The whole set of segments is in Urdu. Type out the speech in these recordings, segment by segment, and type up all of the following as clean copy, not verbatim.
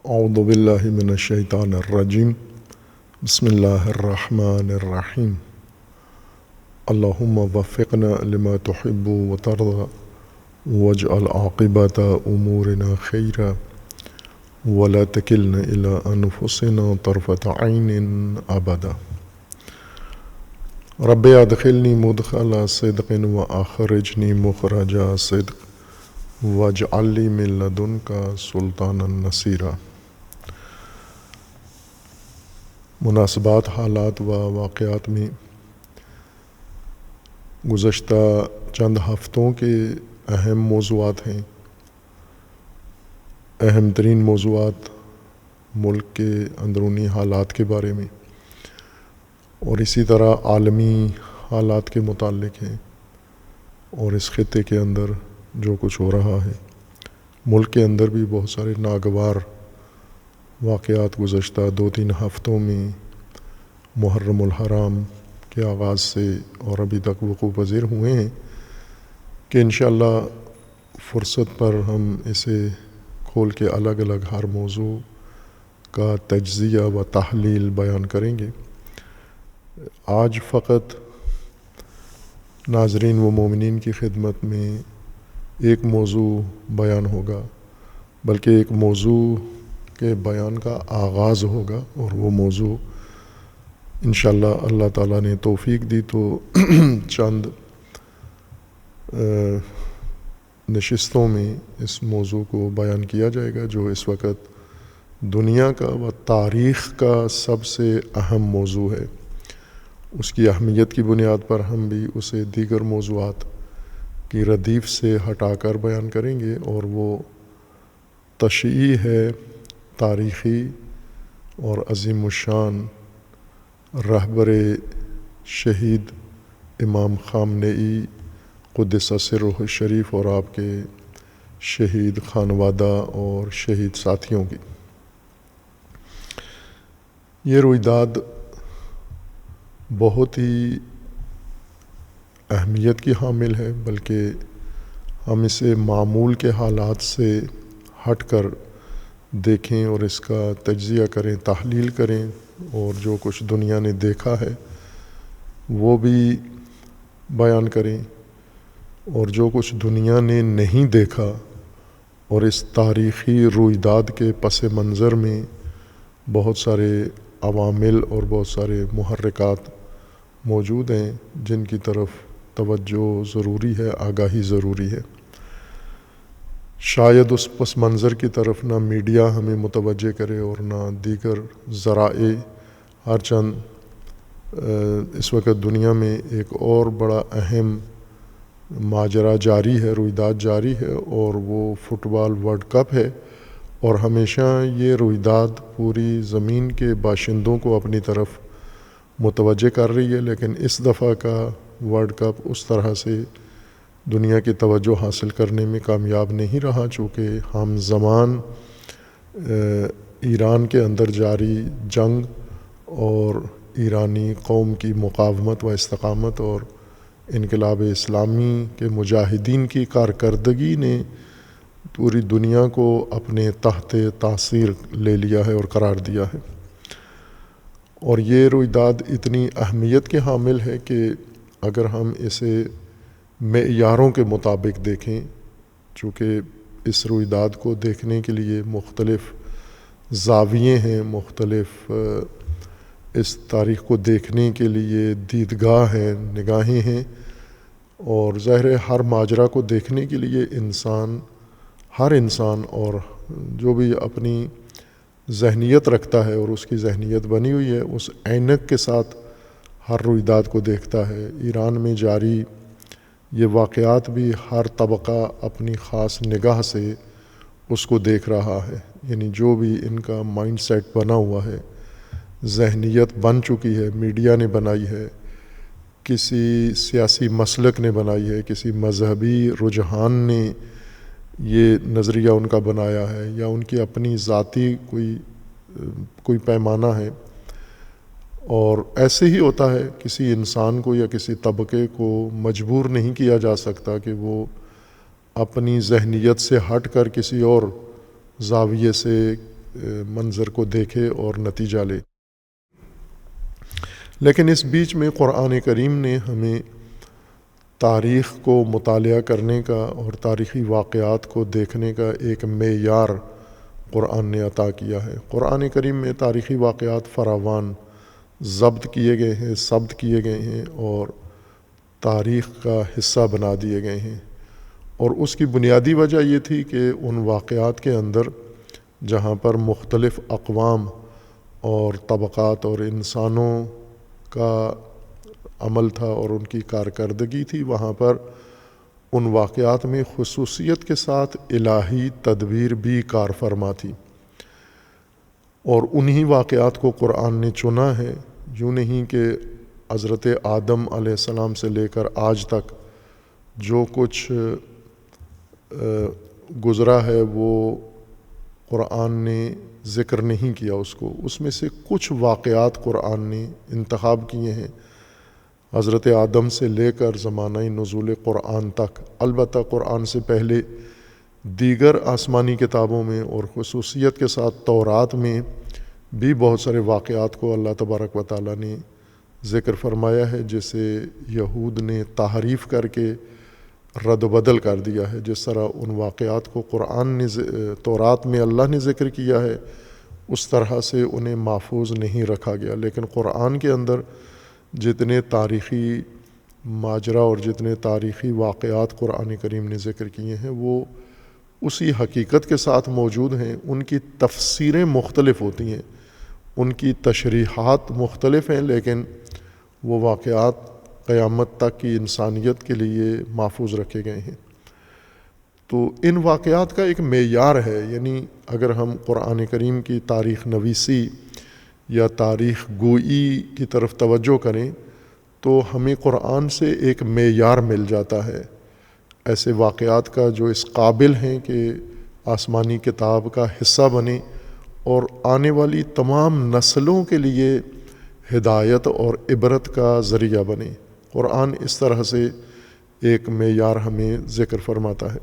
اعوذ باللہ من الشیطان الرجیم بسم اللہ الرحمن الرحیم اللہم وفقنا لما تحب وترضى واجعل عاقبۃ امورنا خیرا ولا تکلنا الی انفسنا طرفۃ عین ابدا رب ادخلنی مدخل صدق واخرجنی مخرج صدق واجعل لی من لدنک سلطانا نصیرا۔ مناسبات، حالات و واقعات میں گزشتہ چند ہفتوں کے اہم موضوعات ہیں، اہم ترین موضوعات ملک کے اندرونی حالات کے بارے میں اور اسی طرح عالمی حالات کے متعلق ہیں، اور اس خطے کے اندر جو کچھ ہو رہا ہے۔ ملک کے اندر بھی بہت سارے ناگوار واقعات گزشتہ 2-3 ہفتوں میں محرم الحرام کے آغاز سے اور ابھی تک وقوع پذیر ہوئے ہیں کہ انشاءاللہ فرصت پر ہم اسے کھول کے الگ الگ ہر موضوع کا تجزیہ و تحلیل بیان کریں گے۔ آج فقط ناظرین و مومنین کی خدمت میں ایک موضوع بیان ہوگا، بلکہ ایک موضوع کے بیان کا آغاز ہوگا، اور وہ موضوع انشاءاللہ اللہ تعالیٰ نے توفیق دی تو چند نشستوں میں اس موضوع کو بیان کیا جائے گا، جو اس وقت دنیا کا و تاریخ کا سب سے اہم موضوع ہے۔ اس کی اہمیت کی بنیاد پر ہم بھی اسے دیگر موضوعات کی ردیف سے ہٹا کر بیان کریں گے، اور وہ تشییع ہے تاریخی اور عظیم الشان رہبر شہید امام خامنئی قدس سرہ الشریف اور آپ کے شہید خانوادہ اور شہید ساتھیوں کی۔ یہ رویداد بہت ہی اہمیت کی حامل ہے، بلکہ ہم اسے معمول کے حالات سے ہٹ کر دیکھیں اور اس کا تجزیہ کریں، تحلیل کریں، اور جو کچھ دنیا نے دیکھا ہے وہ بھی بیان کریں، اور جو کچھ دنیا نے نہیں دیکھا اور اس تاریخی رویداد کے پس منظر میں بہت سارے عوامل اور بہت سارے محرکات موجود ہیں جن کی طرف توجہ ضروری ہے، آگاہی ضروری ہے۔ شاید اس پس منظر کی طرف نہ میڈیا ہمیں متوجہ کرے اور نہ دیگر ذرائع، ہر چند اس وقت دنیا میں ایک اور بڑا اہم ماجرا جاری ہے، رویداد جاری ہے، اور وہ فٹ بال ورلڈ کپ ہے، اور ہمیشہ یہ رویداد پوری زمین کے باشندوں کو اپنی طرف متوجہ کر رہی ہے، لیکن اس دفعہ کا ورلڈ کپ اس طرح سے دنیا کی توجہ حاصل کرنے میں کامیاب نہیں رہا، چونکہ ہم زمان ایران کے اندر جاری جنگ اور ایرانی قوم کی مقاومت و استقامت اور انقلاب اسلامی کے مجاہدین کی کارکردگی نے پوری دنیا کو اپنے تحت تاثیر لے لیا ہے اور قرار دیا ہے، اور یہ رویداد اتنی اہمیت کے حامل ہے کہ اگر ہم اسے معیاروں کے مطابق دیکھیں، چونکہ اس رویداد کو دیکھنے کے لیے مختلف زاویے ہیں، مختلف اس تاریخ کو دیکھنے کے لیے دیدگاہ ہیں، نگاہیں ہیں، اور ظاہر ہے ہر ماجرا کو دیکھنے کے لیے ہر انسان اور جو بھی اپنی ذہنیت رکھتا ہے اور اس کی ذہنیت بنی ہوئی ہے، اس عینک کے ساتھ ہر رویداد کو دیکھتا ہے۔ ایران میں جاری یہ واقعات بھی ہر طبقہ اپنی خاص نگاہ سے اس کو دیکھ رہا ہے، یعنی جو بھی ان کا مائنڈ سیٹ بنا ہوا ہے، ذہنیت بن چکی ہے، میڈیا نے بنائی ہے، کسی سیاسی مسلک نے بنائی ہے، کسی مذہبی رجحان نے یہ نظریہ ان کا بنایا ہے، یا ان کی اپنی ذاتی کوئی پیمانہ ہے، اور ایسے ہی ہوتا ہے۔ کسی انسان کو یا کسی طبقے کو مجبور نہیں کیا جا سکتا کہ وہ اپنی ذہنیت سے ہٹ کر کسی اور زاویے سے منظر کو دیکھے اور نتیجہ لے۔ لیکن اس بیچ میں قرآن کریم نے ہمیں تاریخ کو مطالعہ کرنے کا اور تاریخی واقعات کو دیکھنے کا ایک معیار قرآن نے عطا کیا ہے۔ قرآن کریم میں تاریخی واقعات فراوان ضبط کیے گئے ہیں، ثبت کیے گئے ہیں اور تاریخ کا حصہ بنا دیے گئے ہیں، اور اس کی بنیادی وجہ یہ تھی کہ ان واقعات کے اندر جہاں پر مختلف اقوام اور طبقات اور انسانوں کا عمل تھا اور ان کی کارکردگی تھی، وہاں پر ان واقعات میں خصوصیت کے ساتھ الہی تدبیر بھی کار فرما تھی، اور انہی واقعات کو قرآن نے چنا ہے۔ یوں نہیں کہ حضرت آدم علیہ السلام سے لے کر آج تک جو کچھ گزرا ہے وہ قرآن نے ذکر نہیں کیا اس میں سے کچھ واقعات قرآن نے انتخاب کیے ہیں، حضرت آدم سے لے کر زمانہ نزول قرآن تک۔ البتہ قرآن سے پہلے دیگر آسمانی کتابوں میں اور خصوصیت کے ساتھ تورات میں بھی بہت سارے واقعات کو اللہ تبارک و تعالیٰ نے ذکر فرمایا ہے، جسے یہود نے تحریف کر کے رد و بدل کر دیا ہے۔ جس طرح ان واقعات کو قرآن نے تورات میں اللہ نے ذکر کیا ہے، اس طرح سے انہیں محفوظ نہیں رکھا گیا، لیکن قرآن کے اندر جتنے تاریخی ماجرا اور جتنے تاریخی واقعات قرآن کریم نے ذکر کیے ہیں وہ اسی حقیقت کے ساتھ موجود ہیں۔ ان کی تفسیریں مختلف ہوتی ہیں، ان کی تشریحات مختلف ہیں، لیکن وہ واقعات قیامت تک کی انسانیت کے لیے محفوظ رکھے گئے ہیں۔ تو ان واقعات کا ایک معیار ہے، یعنی اگر ہم قرآن کریم کی تاریخ نویسی یا تاریخ گوئی کی طرف توجہ کریں تو ہمیں قرآن سے ایک معیار مل جاتا ہے ایسے واقعات کا جو اس قابل ہیں کہ آسمانی کتاب کا حصہ بنے اور آنے والی تمام نسلوں کے لیے ہدایت اور عبرت کا ذریعہ بنے۔ قرآن اس طرح سے ایک معیار ہمیں ذکر فرماتا ہے۔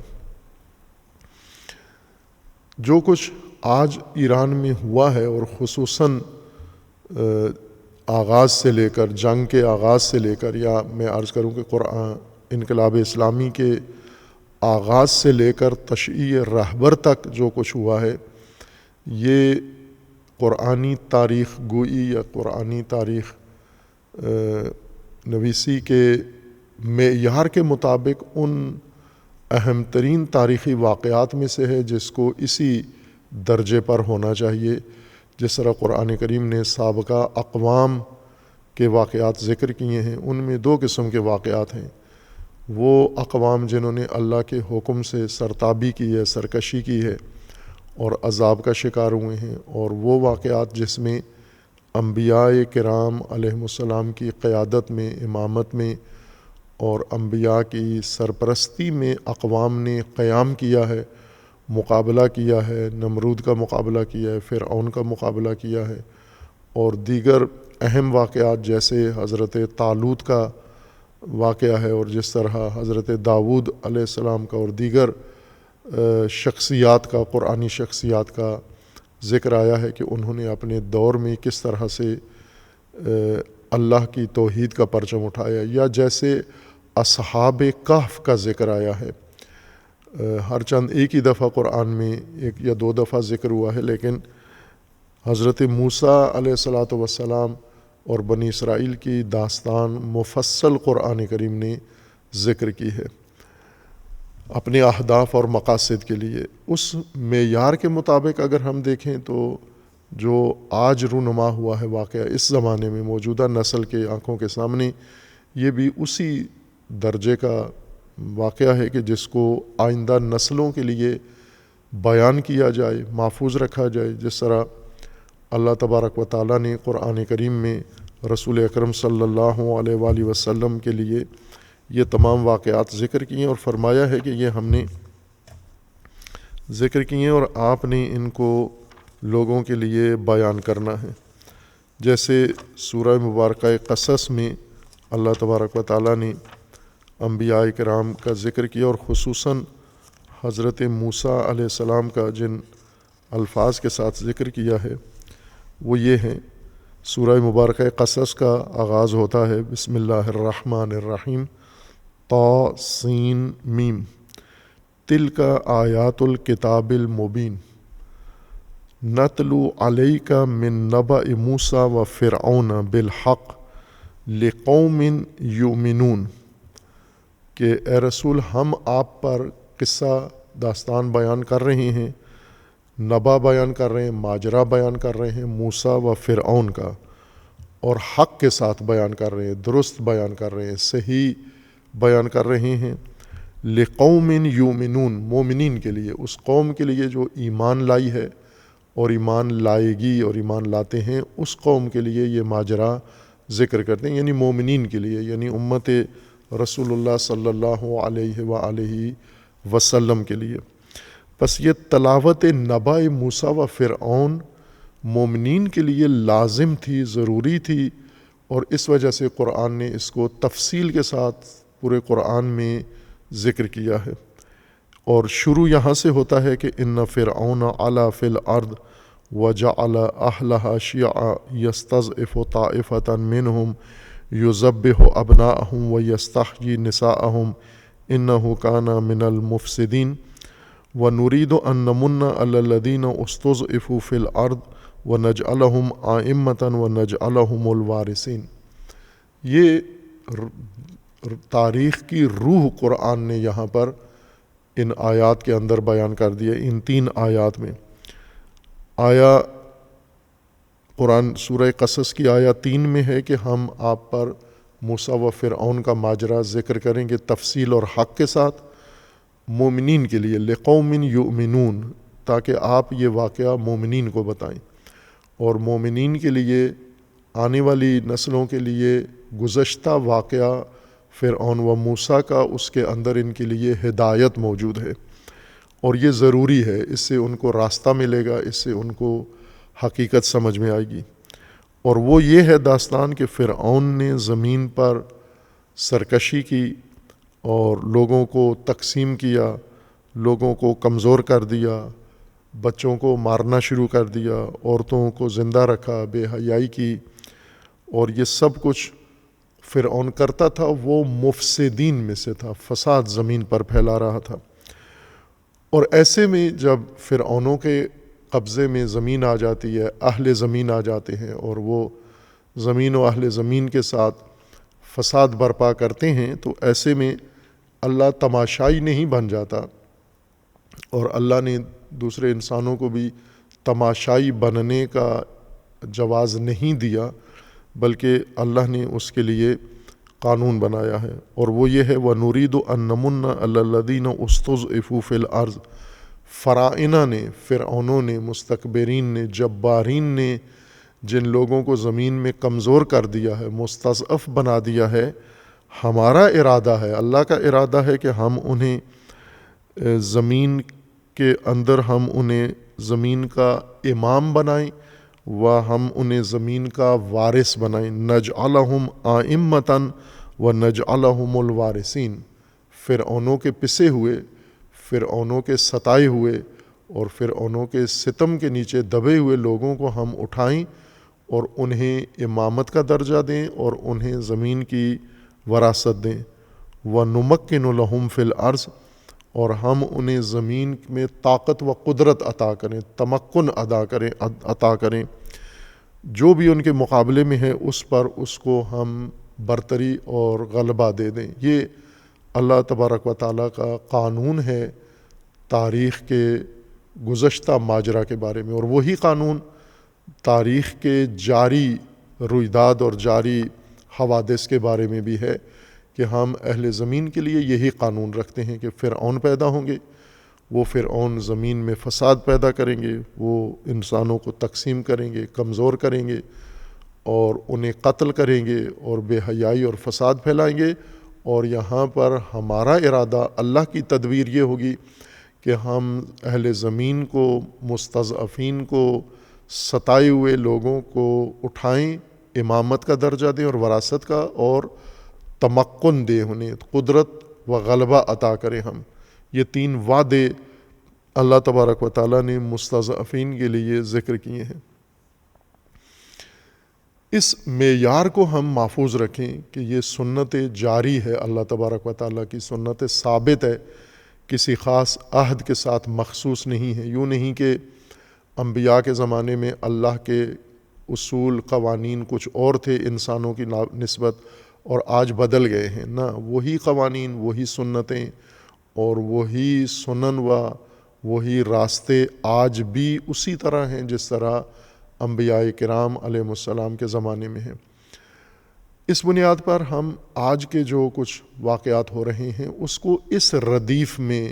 جو کچھ آج ایران میں ہوا ہے، اور خصوصاً آغاز سے لے کر جنگ کے آغاز سے لے کر، یا میں عرض کروں کہ قرآن انقلاب اسلامی کے آغاز سے لے کر تشییع رہبر تک جو کچھ ہوا ہے، یہ قرآنی تاریخ گوئی یا قرآنی تاریخ نویسی کے معیار کے مطابق ان اہم ترین تاریخی واقعات میں سے ہے جس کو اسی درجے پر ہونا چاہیے۔ جس طرح قرآن کریم نے سابقہ اقوام کے واقعات ذکر کیے ہیں، ان میں دو قسم کے واقعات ہیں۔ وہ اقوام جنہوں نے اللہ کے حکم سے سرتابی کی ہے، سرکشی کی ہے اور عذاب کا شکار ہوئے ہیں، اور وہ واقعات جس میں انبیاء کرام علیہم السلام کی قیادت میں، امامت میں اور انبیاء کی سرپرستی میں اقوام نے قیام کیا ہے، مقابلہ کیا ہے، نمرود کا مقابلہ کیا ہے، فرعون کا مقابلہ کیا ہے، اور دیگر اہم واقعات جیسے حضرت طالوت کا واقعہ ہے، اور جس طرح حضرت داؤد علیہ السلام کا اور دیگر شخصیات کا، قرآنی شخصیات کا ذکر آیا ہے کہ انہوں نے اپنے دور میں کس طرح سے اللہ کی توحید کا پرچم اٹھایا، یا جیسے اصحاب کہف کا ذکر آیا ہے۔ ہر چند ایک ہی دفعہ قرآن میں ایک یا دو دفعہ ذکر ہوا ہے، لیکن حضرت موسیٰ علیہ السلام اور بنی اسرائیل کی داستان مفصل قرآن کریم نے ذکر کی ہے اپنے اہداف اور مقاصد کے لیے۔ اس معیار کے مطابق اگر ہم دیکھیں تو جو آج رونما ہوا ہے واقعہ اس زمانے میں موجودہ نسل کے آنکھوں کے سامنے، یہ بھی اسی درجے کا واقعہ ہے کہ جس کو آئندہ نسلوں کے لیے بیان کیا جائے، محفوظ رکھا جائے۔ جس طرح اللہ تبارک و تعالیٰ نے قرآن کریم میں رسول اکرم صلی اللہ علیہ وآلہ وسلم کے لیے یہ تمام واقعات ذکر کیے اور فرمایا ہے کہ یہ ہم نے ذکر کیے اور آپ نے ان کو لوگوں کے لیے بیان کرنا ہے۔ جیسے سورہ مبارکہ قصص میں اللہ تبارک و تعالیٰ نے انبیاء کرام کا ذکر کیا اور خصوصاً حضرت موسیٰ علیہ السلام کا، جن الفاظ کے ساتھ ذکر کیا ہے وہ یہ ہیں۔ سورہ مبارکہ قصص کا آغاز ہوتا ہے بسم اللہ الرحمن الرحیم طاسین میم تلک آیات الکتاب المبین نتلو علیک من نبأ موسیٰ و فرعون بالحق لقوم یؤمنون، کہ اے رسول ہم آپ پر قصہ داستان بیان کر رہے ہیں، نبا بیان کر رہے ہیں، ماجرا بیان کر رہے ہیں موسیٰ و فرعون کا، اور حق کے ساتھ بیان کر رہے ہیں، درست بیان کر رہے ہیں، صحیح بیان کر رہے ہیں۔ لقوم یؤمنون، مومنین کے لیے، اس قوم کے لیے جو ایمان لائی ہے اور ایمان لائے گی اور ایمان لاتے ہیں، اس قوم کے لیے یہ ماجرا ذکر کرتے ہیں، یعنی مومنین کے لیے، یعنی امت رسول اللہ صلی اللہ علیہ وآلہ وسلم کے لیے۔ بس یہ تلاوت نبأ موسیٰ و فرعون مومنین کے لیے لازم تھی، ضروری تھی، اور اس وجہ سے قرآن نے اس کو تفصیل کے ساتھ پورے قرآن میں ذکر کیا ہے۔ اور شروع یہاں سے ہوتا ہے کہ ان فرعون علا فی الارض وجعل اہلہا شیعا یستضعف طائفۃ منہم یذبح ابناءہم ویستحیی نساءہم انہ کان من المفسدین ونرید ان نمن علی الذین استضعفوا فی الارض ونجعلہم ائمۃ ونجعلہم الوارثین۔ یہ تاریخ کی روح قرآن نے یہاں پر ان آیات کے اندر بیان کر دیا، ان 3 آیات میں۔ آیا قرآن سورہ قصص کی آیا 3 میں ہے کہ ہم آپ پر موسیٰ و فرعون کا ماجرا ذکر کریں گے تفصیل اور حق کے ساتھ، مومنین کے لیے، لقوم یؤمنون، تاکہ آپ یہ واقعہ مومنین کو بتائیں، اور مومنین کے لیے، آنے والی نسلوں کے لیے گزشتہ واقعہ فرعون و موسیٰ کا، اس کے اندر ان کے لیے ہدایت موجود ہے، اور یہ ضروری ہے، اس سے ان کو راستہ ملے گا، اس سے ان کو حقیقت سمجھ میں آئے گی۔ اور وہ یہ ہے داستان کہ فرعون نے زمین پر سرکشی کی اور لوگوں کو تقسیم کیا، لوگوں کو کمزور کر دیا، بچوں کو مارنا شروع کر دیا، عورتوں کو زندہ رکھا، بے حیائی کی، اور یہ سب کچھ فرعون کرتا تھا۔ وہ مفسدین میں سے تھا، فساد زمین پر پھیلا رہا تھا۔ اور ایسے میں جب فرعونوں کے قبضے میں زمین آ جاتی ہے، اہل زمین آ جاتے ہیں، اور وہ زمین و اہل زمین کے ساتھ فساد برپا کرتے ہیں، تو ایسے میں اللہ تماشائی نہیں بن جاتا، اور اللہ نے دوسرے انسانوں کو بھی تماشائی بننے کا جواز نہیں دیا، بلکہ اللہ نے اس کے لیے قانون بنایا ہے، اور وہ یہ ہے وَنُرِيدُ أَن نَّمُنَّ عَلَى الَّذِينَ اسْتُضْعِفُوا فِي الْأَرْضِ۔ فرعونہ نے، فرعونوں نے، مستکبرین نے، جبارین نے جن لوگوں کو زمین میں کمزور کر دیا ہے، مستضعف بنا دیا ہے، ہمارا ارادہ ہے، اللہ کا ارادہ ہے کہ ہم انہیں زمین کے اندر، ہم انہیں زمین کا امام بنائیں، و ہم انہیں زمین کا وارث بنائیں، نجعلہم ائمۃ و نجعلہم الوارثین۔ فرعونوں کے پسے ہوئے، فرعونوں کے ستائے ہوئے اور فرعونوں کے ستم کے نیچے دبے ہوئے لوگوں کو ہم اٹھائیں اور انہیں امامت کا درجہ دیں اور انہیں زمین کی وراثت دیں۔ وَنُمَكِّنُ لَهُمْ فِي الْأَرْضِ، اور ہم انہیں زمین میں طاقت و قدرت عطا کریں، تمکن عطا کریں، جو بھی ان کے مقابلے میں ہے اس پر اس کو ہم برتری اور غلبہ دے دیں۔ یہ اللہ تبارک و تعالیٰ کا قانون ہے تاریخ کے گزشتہ ماجرا کے بارے میں، اور وہی قانون تاریخ کے جاری رویداد اور جاری حوادث کے بارے میں بھی ہے، کہ ہم اہل زمین کے لیے یہی قانون رکھتے ہیں کہ فرعون پیدا ہوں گے، وہ فرعون زمین میں فساد پیدا کریں گے، وہ انسانوں کو تقسیم کریں گے، کمزور کریں گے، اور انہیں قتل کریں گے اور بے حیائی اور فساد پھیلائیں گے۔ اور یہاں پر ہمارا ارادہ، اللہ کی تدبیر یہ ہوگی کہ ہم اہل زمین کو، مستضعفین کو، ستائے ہوئے لوگوں کو اٹھائیں، امامت کا درجہ دیں اور وراثت کا، اور تمکن دیں، انہیں قدرت و غلبہ عطا کریں ہم۔ یہ 3 وعدے اللہ تبارک و تعالیٰ نے مستضعفین کے لیے ذکر کیے ہیں۔ اس معیار کو ہم محفوظ رکھیں کہ یہ سنت جاری ہے، اللہ تبارک و تعالیٰ کی سنت ثابت ہے، کسی خاص عہد کے ساتھ مخصوص نہیں ہے۔ یوں نہیں کہ انبیاء کے زمانے میں اللہ کے اصول قوانین کچھ اور تھے انسانوں کی نسبت اور آج بدل گئے ہیں، نہ، وہی قوانین، وہی سنتیں اور وہی سنن و وہی راستے آج بھی اسی طرح ہیں جس طرح انبیاء کرام علیہ السلام کے زمانے میں ہیں۔ اس بنیاد پر ہم آج کے جو کچھ واقعات ہو رہے ہیں اس کو اس ردیف میں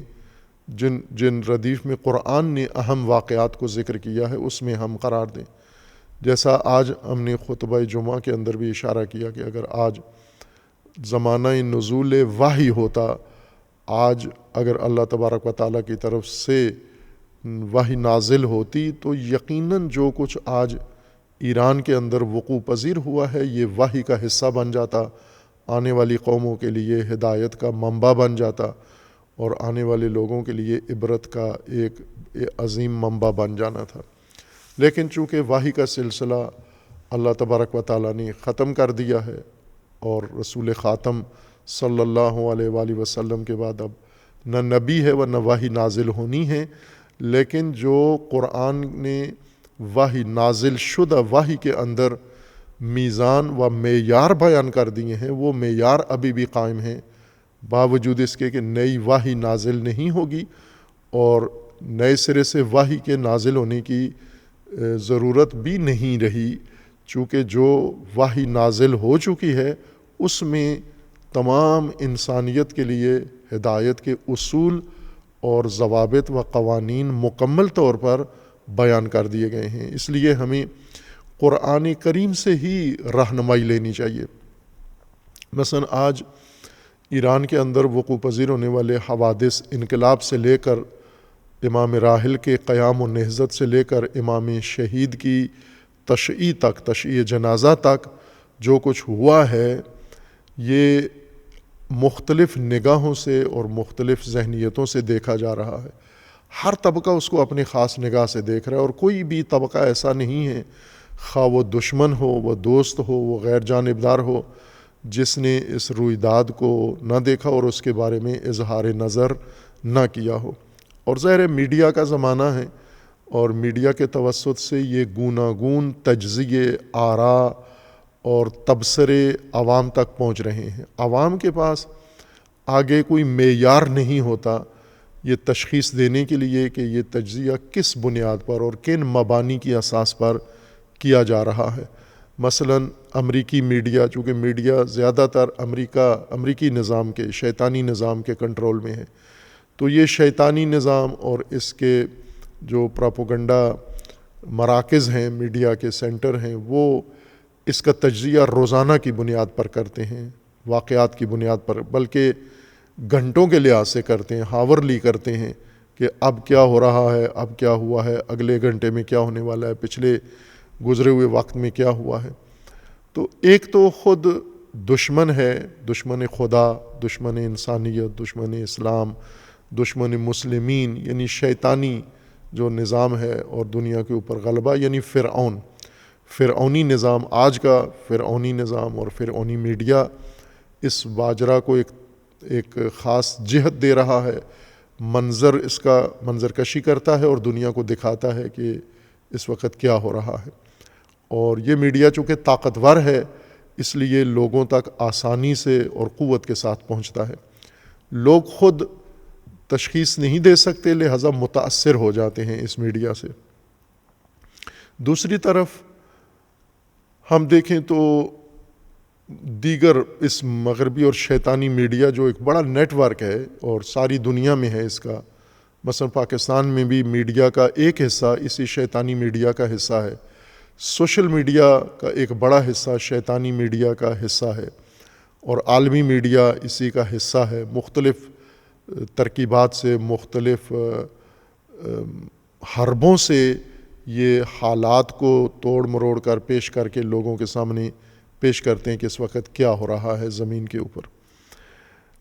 جن ردیف میں قرآن نے اہم واقعات کو ذکر کیا ہے اس میں ہم قرار دیں۔ جیسا آج ہم نے خطبہ جمعہ کے اندر بھی اشارہ کیا کہ اگر آج زمانہ نزول وحی ہوتا، آج اگر اللہ تبارک و تعالیٰ کی طرف سے وحی نازل ہوتی تو یقیناً جو کچھ آج ایران کے اندر وقوع پذیر ہوا ہے یہ وحی کا حصہ بن جاتا، آنے والی قوموں کے لیے ہدایت کا منبع بن جاتا اور آنے والے لوگوں کے لیے عبرت کا ایک عظیم منبع بن جانا تھا۔ لیکن چونکہ وحی کا سلسلہ اللہ تبارک و تعالیٰ نے ختم کر دیا ہے اور رسول خاتم صلی اللہ علیہ وآلہ وسلم کے بعد اب نہ نبی ہے و نہ وحی نازل ہونی ہے، لیکن جو قرآن نے وحی نازل شدہ وحی کے اندر میزان و معیار بیان کر دیے ہیں وہ معیار ابھی بھی قائم ہیں، باوجود اس کے کہ نئی وحی نازل نہیں ہوگی اور نئے سرے سے وحی کے نازل ہونے کی ضرورت بھی نہیں رہی، چونکہ جو وحی نازل ہو چکی ہے اس میں تمام انسانیت کے لیے ہدایت کے اصول اور ضوابط و قوانین مکمل طور پر بیان کر دیے گئے ہیں۔ اس لیے ہمیں قرآن کریم سے ہی رہنمائی لینی چاہیے۔ مثلا آج ایران کے اندر وقوع پذیر ہونے والے حوادث، انقلاب سے لے کر امام راحل کے قیام و نہضت سے لے کر امام شہید کی تشییع تک، تشییع جنازہ تک جو کچھ ہوا ہے یہ مختلف نگاہوں سے اور مختلف ذہنیتوں سے دیکھا جا رہا ہے۔ ہر طبقہ اس کو اپنی خاص نگاہ سے دیکھ رہا ہے اور کوئی بھی طبقہ ایسا نہیں ہے، خواہ وہ دشمن ہو، وہ دوست ہو، وہ غیر جانبدار ہو، جس نے اس رویداد کو نہ دیکھا اور اس کے بارے میں اظہار نظر نہ کیا ہو۔ اور ظاہر میڈیا کا زمانہ ہے اور میڈیا کے توسط سے یہ گوناگون تجزیے، آراء اور تبصرے عوام تک پہنچ رہے ہیں۔ عوام کے پاس آگے کوئی معیار نہیں ہوتا یہ تشخیص دینے کے لیے کہ یہ تجزیہ کس بنیاد پر اور کن مبانی کی اساس پر کیا جا رہا ہے۔ مثلا امریکی میڈیا، چونکہ میڈیا زیادہ تر امریکی نظام کے، شیطانی نظام کے کنٹرول میں ہے، تو یہ شیطانی نظام اور اس کے جو پراپوگنڈا مراکز ہیں، میڈیا کے سینٹر ہیں، وہ اس کا تجزیہ روزانہ کی بنیاد پر کرتے ہیں، واقعات کی بنیاد پر، بلکہ گھنٹوں کے لحاظ سے کرتے ہیں، ہاورلی کرتے ہیں کہ اب کیا ہو رہا ہے، اب کیا ہوا ہے، اگلے گھنٹے میں کیا ہونے والا ہے، پچھلے گزرے ہوئے وقت میں کیا ہوا ہے۔ تو ایک تو خود دشمن ہے، دشمن خدا، دشمن انسانیت، دشمن اسلام، دشمن مسلمین، یعنی شیطانی جو نظام ہے اور دنیا کے اوپر غلبہ، یعنی فرعونی نظام، آج کا فرعونی نظام اور فرعونی میڈیا اس ماجرا کو ایک خاص جہت دے رہا ہے، اس کا منظر کشی کرتا ہے اور دنیا کو دکھاتا ہے کہ اس وقت کیا ہو رہا ہے۔ اور یہ میڈیا چونکہ طاقتور ہے اس لیے لوگوں تک آسانی سے اور قوت کے ساتھ پہنچتا ہے۔ لوگ خود تشخیص نہیں دے سکتے لہذا متاثر ہو جاتے ہیں اس میڈیا سے۔ دوسری طرف ہم دیکھیں تو دیگر اس مغربی اور شیطانی میڈیا جو ایک بڑا نیٹ ورک ہے اور ساری دنیا میں ہے اس کا، مثلا پاکستان میں بھی میڈیا کا ایک حصہ اسی شیطانی میڈیا کا حصہ ہے، سوشل میڈیا کا ایک بڑا حصہ شیطانی میڈیا کا حصہ ہے اور عالمی میڈیا اسی کا حصہ ہے۔ مختلف ترکیبات سے، مختلف حربوں سے یہ حالات کو توڑ مروڑ کر پیش کر کے لوگوں کے سامنے پیش کرتے ہیں کہ اس وقت کیا ہو رہا ہے زمین کے اوپر۔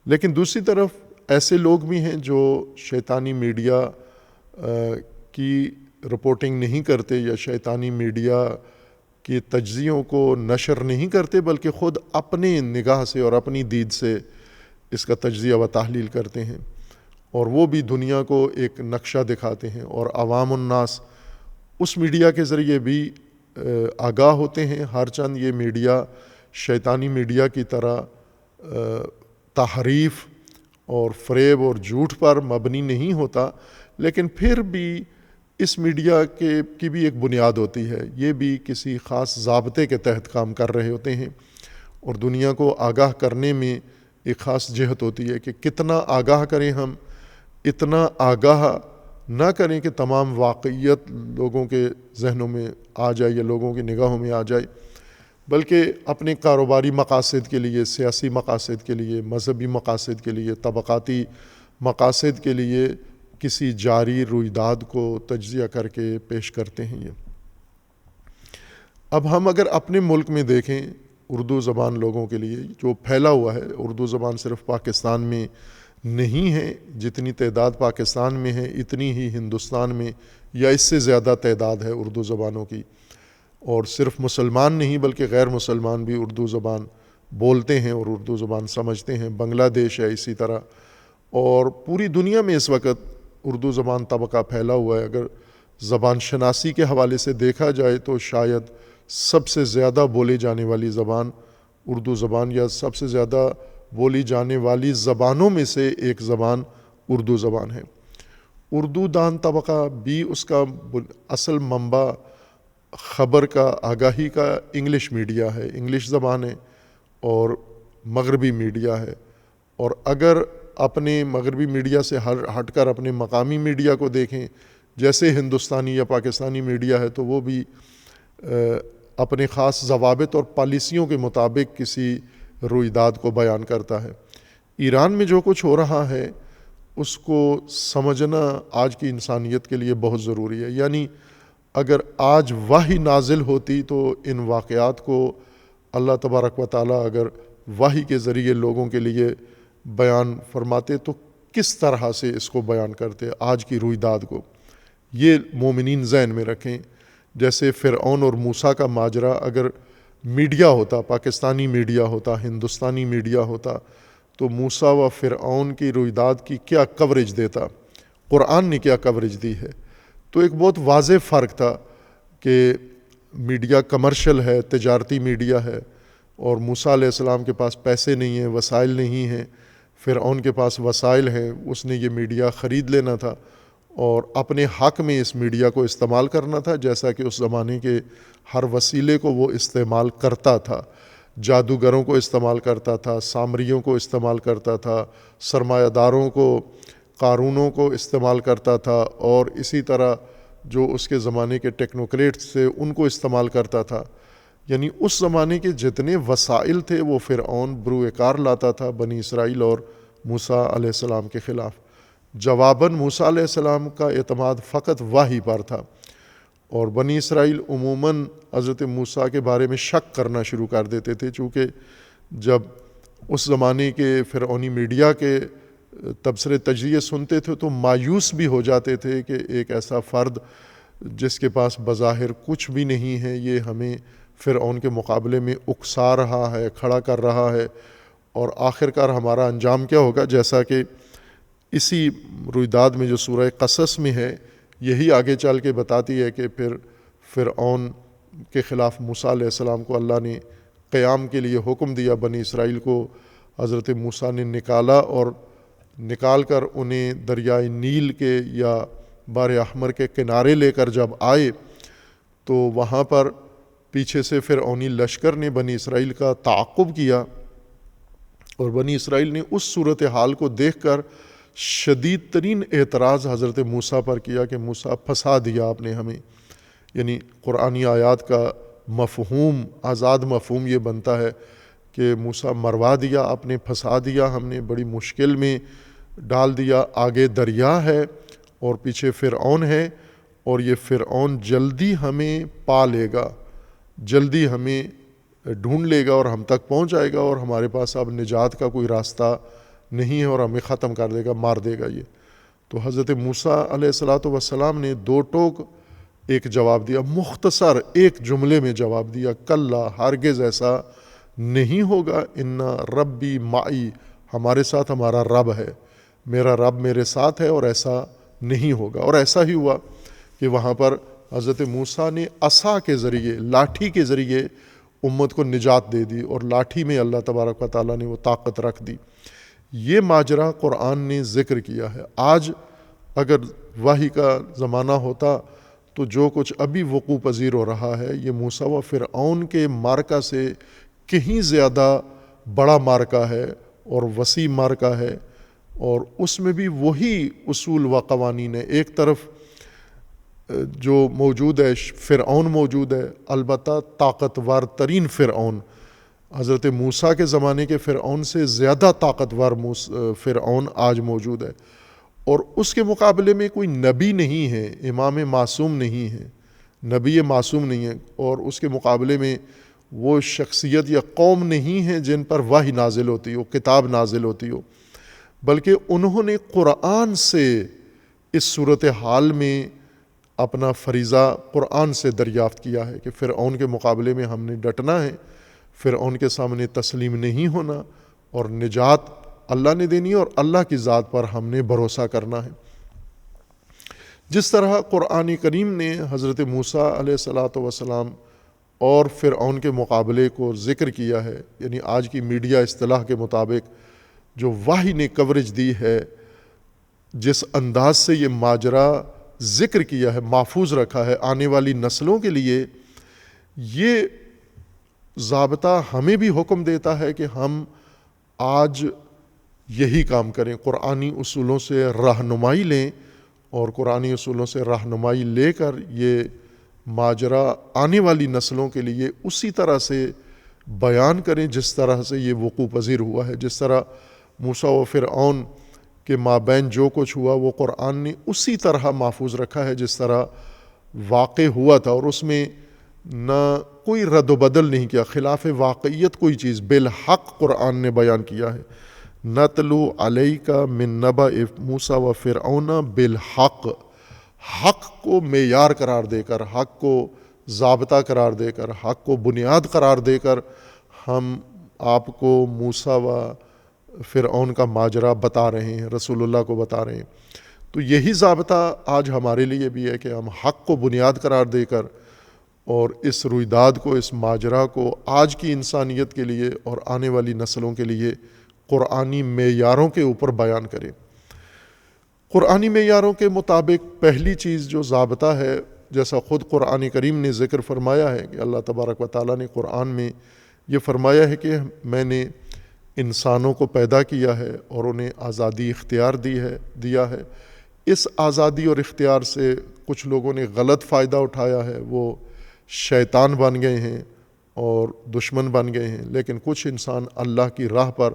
لیکن دوسری طرف ایسے لوگ بھی ہیں جو شیطانی میڈیا کی رپورٹنگ نہیں کرتے یا شیطانی میڈیا کے تجزیوں کو نشر نہیں کرتے، بلکہ خود اپنے نگاہ سے اور اپنی دید سے اس کا تجزیہ و تحلیل کرتے ہیں، اور وہ بھی دنیا کو ایک نقشہ دکھاتے ہیں، اور عوام الناس اس میڈیا کے ذریعے بھی آگاہ ہوتے ہیں۔ ہر چند یہ میڈیا شیطانی میڈیا کی طرح تحریف اور فریب اور جھوٹ پر مبنی نہیں ہوتا، لیکن پھر بھی اس میڈیا کی بھی ایک بنیاد ہوتی ہے، یہ بھی کسی خاص ضابطے کے تحت کام کر رہے ہوتے ہیں، اور دنیا کو آگاہ کرنے میں ایک خاص جہت ہوتی ہے کہ کتنا آگاہ کریں ہم، اتنا آگاہ نہ کریں کہ تمام واقعیت لوگوں کے ذہنوں میں آ جائے یا لوگوں کی نگاہوں میں آ جائے، بلکہ اپنے کاروباری مقاصد کے لیے، سیاسی مقاصد کے لیے، مذہبی مقاصد کے لیے، طبقاتی مقاصد کے لیے کسی جاری رویداد کو تجزیہ کر کے پیش کرتے ہیں۔ یہ اب ہم اگر اپنے ملک میں دیکھیں، اردو زبان لوگوں کے لیے جو پھیلا ہوا ہے، اردو زبان صرف پاکستان میں نہیں ہے، جتنی تعداد پاکستان میں ہے اتنی ہی ہندوستان میں یا اس سے زیادہ تعداد ہے اردو زبانوں کی، اور صرف مسلمان نہیں بلکہ غیر مسلمان بھی اردو زبان بولتے ہیں اور اردو زبان سمجھتے ہیں۔ بنگلہ دیش ہے اسی طرح، اور پوری دنیا میں اس وقت اردو زبان طبقہ پھیلا ہوا ہے۔ اگر زبان شناسی کے حوالے سے دیکھا جائے تو شاید سب سے زیادہ بولی جانے والی زبان اردو زبان، یا سب سے زیادہ بولی جانے والی زبانوں میں سے ایک زبان اردو زبان ہے۔ اردو دان طبقہ بھی اس کا اصل منبع خبر کا، آگاہی کا انگلش میڈیا ہے، انگلش زبان ہے اور مغربی میڈیا ہے، اور اگر اپنے مغربی میڈیا سے ہٹ کر اپنے مقامی میڈیا کو دیکھیں، جیسے ہندوستانی یا پاکستانی میڈیا ہے، تو وہ بھی اپنے خاص ضوابط اور پالیسیوں کے مطابق کسی رویداد کو بیان کرتا ہے۔ ایران میں جو کچھ ہو رہا ہے اس کو سمجھنا آج کی انسانیت کے لیے بہت ضروری ہے۔ یعنی اگر آج وحی نازل ہوتی تو ان واقعات کو اللہ تبارک و تعالیٰ اگر وحی کے ذریعے لوگوں کے لیے بیان فرماتے تو کس طرح سے اس کو بیان کرتے آج کی رویداد کو۔ یہ مومنین ذہن میں رکھیں۔ جیسے فرعون اور موسیٰ کا ماجرا اگر میڈیا ہوتا، پاکستانی میڈیا ہوتا، ہندوستانی میڈیا ہوتا، تو موسیٰ و فرعون کی رویداد کی کیا کوریج دیتا، قرآن نے کیا کوریج دی ہے۔ تو ایک بہت واضح فرق تھا کہ میڈیا کمرشل ہے، تجارتی میڈیا ہے، اور موسیٰ علیہ السلام کے پاس پیسے نہیں ہیں، وسائل نہیں ہیں، فرعون کے پاس وسائل ہیں، اس نے یہ میڈیا خرید لینا تھا اور اپنے حق میں اس میڈیا کو استعمال کرنا تھا، جیسا کہ اس زمانے کے ہر وسیلے کو وہ استعمال کرتا تھا۔ جادوگروں کو استعمال کرتا تھا، سامریوں کو استعمال کرتا تھا، سرمایہ داروں کو، قارونوں کو استعمال کرتا تھا، اور اسی طرح جو اس کے زمانے کے ٹیکنوکریٹس تھے ان کو استعمال کرتا تھا۔ یعنی اس زمانے کے جتنے وسائل تھے وہ فرعون بروئے کار لاتا تھا بنی اسرائیل اور موسیٰ علیہ السلام کے خلاف۔ جواباً موسیٰ علیہ السلام کا اعتماد فقط وحی پر تھا، اور بنی اسرائیل عموماً حضرت موسیٰ کے بارے میں شک کرنا شروع کر دیتے تھے، چونکہ جب اس زمانے کے فرعونی میڈیا کے تبصرے تجزیے سنتے تھے تو مایوس بھی ہو جاتے تھے کہ ایک ایسا فرد جس کے پاس بظاہر کچھ بھی نہیں ہے، یہ ہمیں فرعون کے مقابلے میں اکسا رہا ہے، کھڑا کر رہا ہے، اور آخرکار ہمارا انجام کیا ہوگا۔ جیسا کہ اسی رویداد میں جو سورہ قصص میں ہے، یہی آگے چل کے بتاتی ہے کہ پھر فرعون کے خلاف موسیٰ علیہ السلام کو اللہ نے قیام کے لیے حکم دیا۔ بنی اسرائیل کو حضرت موسیٰ نے نکالا، اور نکال کر انہیں دریائے نیل کے یا بحر احمر کے کنارے لے کر جب آئے تو وہاں پر پیچھے سے فرعونی لشکر نے بنی اسرائیل کا تعاقب کیا، اور بنی اسرائیل نے اس صورتحال کو دیکھ کر شدید ترین اعتراض حضرت موسیٰ پر کیا کہ موسیٰ پھنسا دیا آپ نے ہمیں۔ یعنی قرآنی آیات کا مفہوم، آزاد مفہوم یہ بنتا ہے کہ موسیٰ مروا دیا آپ نے، پھنسا دیا ہم نے، بڑی مشکل میں ڈال دیا۔ آگے دریا ہے اور پیچھے فرعون ہے، اور یہ فرعون جلدی ہمیں پا لے گا، جلدی ہمیں ڈھونڈ لے گا اور ہم تک پہنچ جائے گا، اور ہمارے پاس اب نجات کا کوئی راستہ نہیں ہے اور ہمیں ختم کر دے گا، مار دے گا یہ۔ تو حضرت موسیٰ علیہ الصلاۃ والسلام نے 2 ٹوک ایک جواب دیا، مختصر ایک جملے میں جواب دیا، کلا ہرگز ایسا نہیں ہوگا، ان ربی معی، ہمارے ساتھ ہمارا رب ہے، میرا رب میرے ساتھ ہے، اور ایسا نہیں ہوگا۔ اور ایسا ہی ہوا کہ وہاں پر حضرت موسیٰ نے عصا کے ذریعے، لاٹھی کے ذریعے امت کو نجات دے دی، اور لاٹھی میں اللہ تبارک و تعالیٰ نے وہ طاقت رکھ دی۔ یہ ماجرا قرآن نے ذکر کیا ہے۔ آج اگر وحی کا زمانہ ہوتا تو جو کچھ ابھی وقوع پذیر ہو رہا ہے، یہ موسیٰ و فرعون کے معرکہ سے کہیں زیادہ بڑا معرکہ ہے اور وسیع معرکہ ہے، اور اس میں بھی وہی اصول و قوانین ہے۔ ایک طرف جو موجود ہے فرعون موجود ہے، البتہ طاقتور ترین فرعون، حضرت موسیٰ کے زمانے کے فرعون سے زیادہ طاقتور فرعون آج موجود ہے، اور اس کے مقابلے میں کوئی نبی نہیں ہے، امام معصوم نہیں ہے، نبی معصوم نہیں ہے، اور اس کے مقابلے میں وہ شخصیت یا قوم نہیں ہے جن پر وحی نازل ہوتی ہو، کتاب نازل ہوتی ہو، بلکہ انہوں نے قرآن سے اس صورتحال میں اپنا فریضہ قرآن سے دریافت کیا ہے کہ فرعون کے مقابلے میں ہم نے ڈٹنا ہے، فرعون کے سامنے تسلیم نہیں ہونا، اور نجات اللہ نے دینی ہے، اور اللہ کی ذات پر ہم نے بھروسہ کرنا ہے۔ جس طرح قرآن کریم نے حضرت موسیٰ علیہ الصلاۃ والسلام اور فرعون کے مقابلے کو ذکر کیا ہے، یعنی آج کی میڈیا اصطلاح کے مطابق جو وحی نے کوریج دی ہے، جس انداز سے یہ ماجرا ذکر کیا ہے، محفوظ رکھا ہے آنے والی نسلوں کے لیے، یہ ضابطہ ہمیں بھی حکم دیتا ہے کہ ہم آج یہی کام کریں، قرآنی اصولوں سے رہنمائی لیں، اور قرآنی اصولوں سے رہنمائی لے کر یہ ماجرا آنے والی نسلوں کے لیے اسی طرح سے بیان کریں جس طرح سے یہ وقوع پذیر ہوا ہے۔ جس طرح موسیٰ و فرعون کے مابین جو کچھ ہوا وہ قرآن نے اسی طرح محفوظ رکھا ہے جس طرح واقع ہوا تھا، اور اس میں نہ کوئی رد و بدل نہیں کیا، خلاف واقعیت کوئی چیز، بالحق قرآن نے بیان کیا ہے۔ نتلو علیک من نبأ موسیٰ و فرعون بالحق، حق کو معیار قرار دے کر، حق کو ضابطہ قرار دے کر، حق کو بنیاد قرار دے کر ہم آپ کو موسیٰ و فرعون کا ماجرا بتا رہے ہیں، رسول اللہ کو بتا رہے ہیں۔ تو یہی ضابطہ آج ہمارے لیے بھی ہے کہ ہم حق کو بنیاد قرار دے کر اور اس رویداد کو، اس ماجرا کو آج کی انسانیت کے لیے اور آنے والی نسلوں کے لیے قرآنی معیاروں کے اوپر بیان کریں۔ قرآنی معیاروں کے مطابق پہلی چیز جو ضابطہ ہے، جیسا خود قرآن کریم نے ذکر فرمایا ہے کہ اللہ تبارک و تعالیٰ نے قرآن میں یہ فرمایا ہے کہ میں نے انسانوں کو پیدا کیا ہے اور انہیں آزادی اختیار دیا ہے۔ اس آزادی اور اختیار سے کچھ لوگوں نے غلط فائدہ اٹھایا ہے، وہ شیطان بن گئے ہیں اور دشمن بن گئے ہیں، لیکن کچھ انسان اللہ کی راہ پر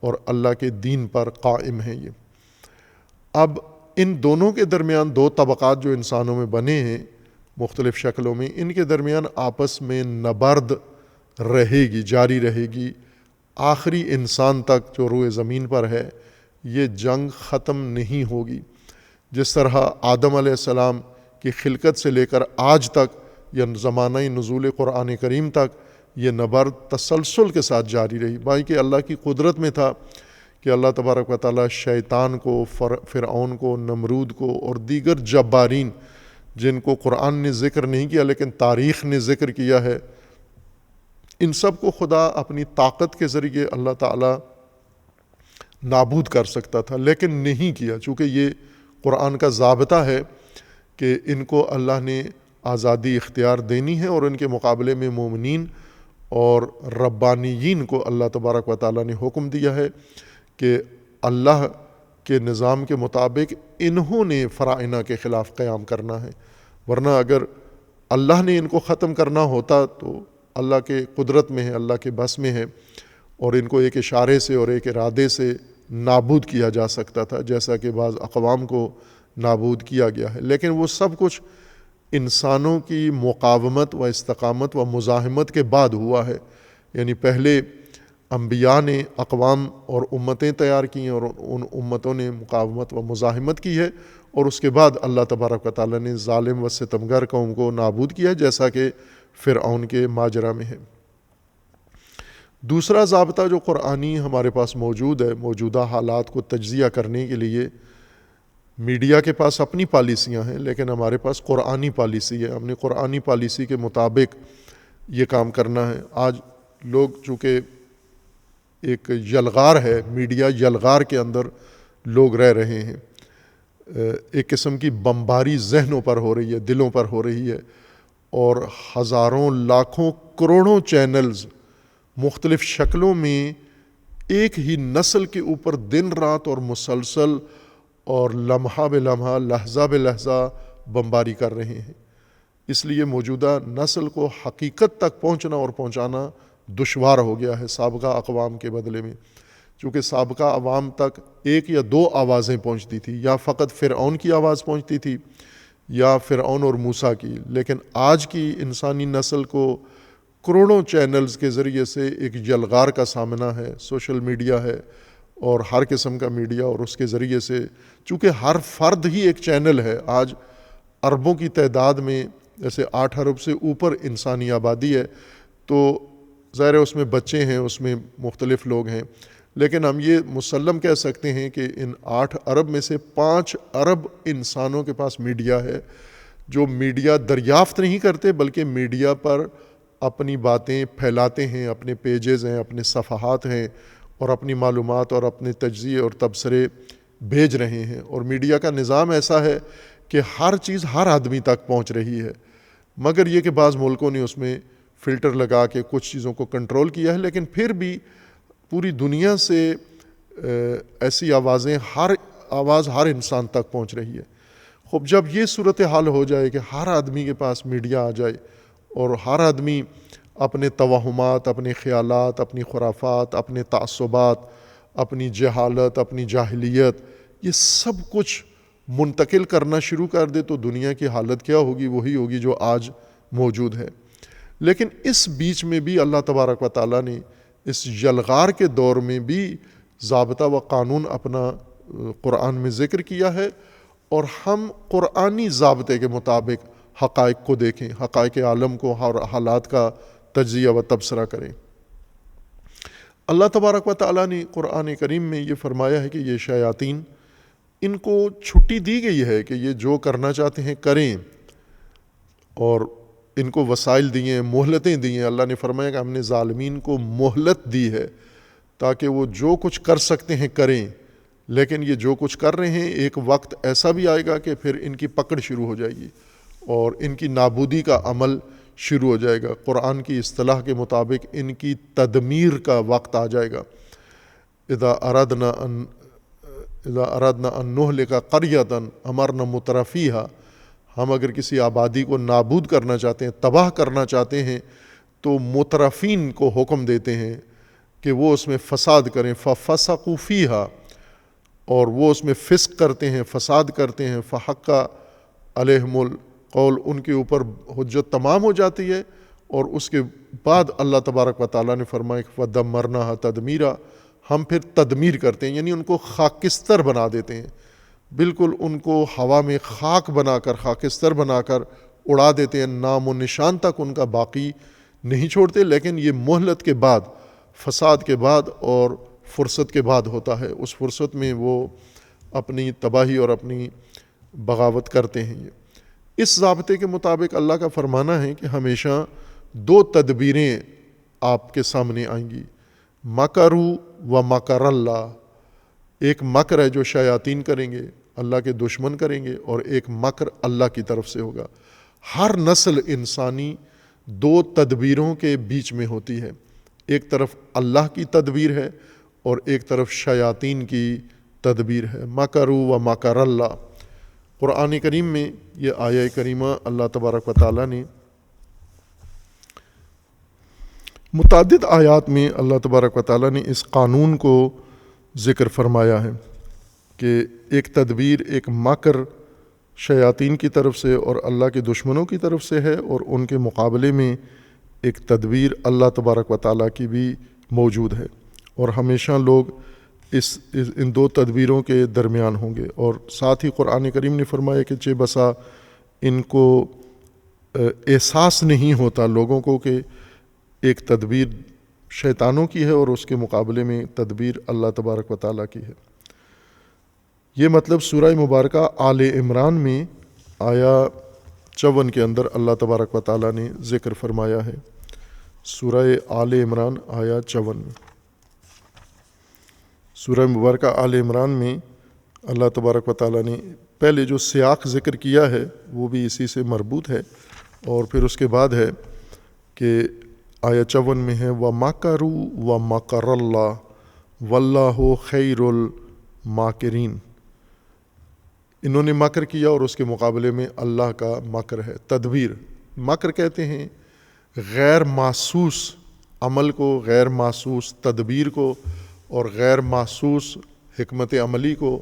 اور اللہ کے دین پر قائم ہیں۔ یہ اب ان دونوں کے درمیان 2 طبقات جو انسانوں میں بنے ہیں مختلف شکلوں میں، ان کے درمیان آپس میں نبرد رہے گی، جاری رہے گی، آخری انسان تک جو روئے زمین پر ہے یہ جنگ ختم نہیں ہوگی۔ جس طرح آدم علیہ السلام کی خلقت سے لے کر آج تک یا زمانہ نزول قرآن کریم تک یہ نبرد تسلسل کے ساتھ جاری رہی، باقی کہ اللہ کی قدرت میں تھا کہ اللہ تبارک و تعالیٰ شیطان کو، فرعون کو، نمرود کو اور دیگر جبارین جن کو قرآن نے ذکر نہیں کیا لیکن تاریخ نے ذکر کیا ہے، ان سب کو خدا اپنی طاقت کے ذریعے اللہ تعالیٰ نابود کر سکتا تھا، لیکن نہیں کیا، چونکہ یہ قرآن کا ضابطہ ہے کہ ان کو اللہ نے آزادی اختیار دینی ہے، اور ان کے مقابلے میں مومنین اور ربانیین کو اللہ تبارک و تعالیٰ نے حکم دیا ہے کہ اللہ کے نظام کے مطابق انہوں نے فرائض کے خلاف قیام کرنا ہے، ورنہ اگر اللہ نے ان کو ختم کرنا ہوتا تو اللہ کے قدرت میں ہے، اللہ کے بس میں ہے، اور ان کو ایک اشارے سے اور ایک ارادے سے نابود کیا جا سکتا تھا، جیسا کہ بعض اقوام کو نابود کیا گیا ہے۔ لیکن وہ سب کچھ انسانوں کی مقاومت و استقامت و مزاحمت کے بعد ہوا ہے، یعنی پہلے انبیاء نے اقوام اور امتیں تیار کی ہیں اور ان امتوں نے مقاومت و مزاحمت کی ہے، اور اس کے بعد اللہ تبارک و تعالیٰ نے ظالم و ستمگر قوم کو نابود کیا ہے، جیسا کہ فرعون کے ماجرا میں ہے۔ دوسرا ضابطہ جو قرآنی ہمارے پاس موجود ہے موجودہ حالات کو تجزیہ کرنے کے لیے، میڈیا کے پاس اپنی پالیسیاں ہیں لیکن ہمارے پاس قرآنی پالیسی ہے، ہم نے قرآنی پالیسی کے مطابق یہ کام کرنا ہے۔ آج لوگ چونکہ ایک یلغار ہے، میڈیا یلغار کے اندر لوگ رہ رہے ہیں، ایک قسم کی بمباری ذہنوں پر ہو رہی ہے، دلوں پر ہو رہی ہے، اور ہزاروں لاکھوں کروڑوں چینلز مختلف شکلوں میں ایک ہی نسل کے اوپر دن رات اور مسلسل اور لمحہ بے لمحہ لحظہ بے لحظہ بمباری کر رہے ہیں۔ اس لیے موجودہ نسل کو حقیقت تک پہنچنا اور پہنچانا دشوار ہو گیا ہے سابقہ اقوام کے بدلے میں، چونکہ سابقہ عوام تک ایک یا دو آوازیں پہنچتی تھی، یا فقط فرعون کی آواز پہنچتی تھی یا فرعون اور موسیٰ کی، لیکن آج کی انسانی نسل کو کروڑوں چینلز کے ذریعے سے ایک یلغار کا سامنا ہے، سوشل میڈیا ہے اور ہر قسم کا میڈیا، اور اس کے ذریعے سے چونکہ ہر فرد ہی ایک چینل ہے۔ آج اربوں کی تعداد میں جیسے 8 ارب سے اوپر انسانی آبادی ہے، تو ظاہر ہے اس میں بچے ہیں، اس میں مختلف لوگ ہیں، لیکن ہم یہ مسلم کہہ سکتے ہیں کہ ان 8 ارب میں سے 5 ارب انسانوں کے پاس میڈیا ہے، جو میڈیا دریافت نہیں کرتے بلکہ میڈیا پر اپنی باتیں پھیلاتے ہیں، اپنے پیجز ہیں، اپنے صفحات ہیں، اور اپنی معلومات اور اپنے تجزیے اور تبصرے بھیج رہے ہیں۔ اور میڈیا کا نظام ایسا ہے کہ ہر چیز ہر آدمی تک پہنچ رہی ہے، مگر یہ کہ بعض ملکوں نے اس میں فلٹر لگا کے کچھ چیزوں کو کنٹرول کیا ہے، لیکن پھر بھی پوری دنیا سے ایسی آوازیں آواز ہر انسان تک پہنچ رہی ہے۔ خوب جب یہ صورتحال ہو جائے کہ ہر آدمی کے پاس میڈیا آ جائے اور ہر آدمی اپنے توہمات، اپنے خیالات، اپنی خرافات، اپنے تعصبات، اپنی جہالت، اپنی جاہلیت، یہ سب کچھ منتقل کرنا شروع کر دے تو دنیا کی حالت کیا ہوگی؟ وہی ہوگی جو آج موجود ہے۔ لیکن اس بیچ میں بھی اللہ تبارک و تعالیٰ نے اس یلغار کے دور میں بھی ضابطہ و قانون اپنا قرآن میں ذکر کیا ہے، اور ہم قرآنی ضابطے کے مطابق حقائق کو دیکھیں، حقائق عالم کو اور حالات کا تجزیہ و تبصرہ کریں۔ اللہ تبارک و تعالیٰ نے قرآن کریم میں یہ فرمایا ہے کہ یہ شیاطین، ان کو چھٹی دی گئی ہے کہ یہ جو کرنا چاہتے ہیں کریں، اور ان کو وسائل دیے ہیں، مہلتیں دی ہیں۔ اللہ نے فرمایا کہ ہم نے ظالمین کو مہلت دی ہے تاکہ وہ جو کچھ کر سکتے ہیں کریں، لیکن یہ جو کچھ کر رہے ہیں ایک وقت ایسا بھی آئے گا کہ پھر ان کی پکڑ شروع ہو جائے گی اور ان کی نابودی کا عمل شروع ہو جائے گا۔ قرآن کی اصطلاح کے مطابق ان کی تدمیر کا وقت آ جائے گا۔ اذا اردنا ان نہلک قریۃ امرنا مترفیہا، ہم اگر کسی آبادی کو نابود کرنا چاہتے ہیں، تباہ کرنا چاہتے ہیں، تو مترفین کو حکم دیتے ہیں کہ وہ اس میں فساد کریں، ففسقوا فیہا، اور وہ اس میں فسق کرتے ہیں، فساد کرتے ہیں، فحق علیہم القول، ان کے اوپر حجت تمام ہو جاتی ہے، اور اس کے بعد اللہ تبارک و تعالیٰ نے فرمایا کہ فدمرناہا تدمیرا، ہم پھر تدمیر کرتے ہیں، یعنی ان کو خاکستر بنا دیتے ہیں، بالکل ان کو ہوا میں خاک بنا کر، خاکستر بنا کر اڑا دیتے ہیں، نام و نشان تک ان کا باقی نہیں چھوڑتے۔ لیکن یہ مہلت کے بعد، فساد کے بعد اور فرصت کے بعد ہوتا ہے، اس فرصت میں وہ اپنی تباہی اور اپنی بغاوت کرتے ہیں۔ اس ضابطے کے مطابق اللہ کا فرمانا ہے کہ ہمیشہ 2 تدبیریں آپ کے سامنے آئیں گی، مکروا و مکر اللہ۔ ایک مکر ہے جو شیاطین کریں گے، اللہ کے دشمن کریں گے، اور ایک مکر اللہ کی طرف سے ہوگا۔ ہر نسل انسانی 2 تدبیروں کے بیچ میں ہوتی ہے، ایک طرف اللہ کی تدبیر ہے اور ایک طرف شیاطین کی تدبیر ہے۔ مکروا و مکر اللہ، قرآن کریم میں یہ آیہ کریمہ اللہ تبارک و تعالیٰ نے متعدد آیات میں اللہ تبارک و تعالیٰ نے اس قانون کو ذکر فرمایا ہے کہ ایک تدبیر، ایک مکر شیاطین کی طرف سے اور اللہ کے دشمنوں کی طرف سے ہے، اور ان کے مقابلے میں ایک تدبیر اللہ تبارک و تعالیٰ کی بھی موجود ہے۔ اور ہمیشہ لوگ ان دو تدبیروں کے درمیان ہوں گے۔ اور ساتھ ہی قرآن کریم نے فرمایا کہ چہ بسا ان کو احساس نہیں ہوتا لوگوں کو کہ ایک تدبیر شیطانوں کی ہے اور اس کے مقابلے میں تدبیر اللہ تبارک و تعالیٰ کی ہے۔ یہ مطلب سورہ مبارکہ آل عمران میں آیا 54 کے اندر اللہ تبارک و تعالیٰ نے ذکر فرمایا ہے۔ سورہ آل عمران آیا 54 میں، سورہ مبارکہ آل عمران میں اللہ تبارک و تعالیٰ نے پہلے جو سیاق ذکر کیا ہے وہ بھی اسی سے مربوط ہے، اور پھر اس کے بعد ہے کہ آیا 54 میں ہے وَمَكَرُوا وَمَكَرَ اللَّهُ وَاللَّهُ خَيْرُ الْمَاكِرِينَ۔ انہوں نے مکر کیا اور اس کے مقابلے میں اللہ کا مکر ہے۔ تدبیر، مکر کہتے ہیں غیر محسوس عمل کو، غیر محسوس تدبیر کو، اور غیر محسوس حکمت عملی کو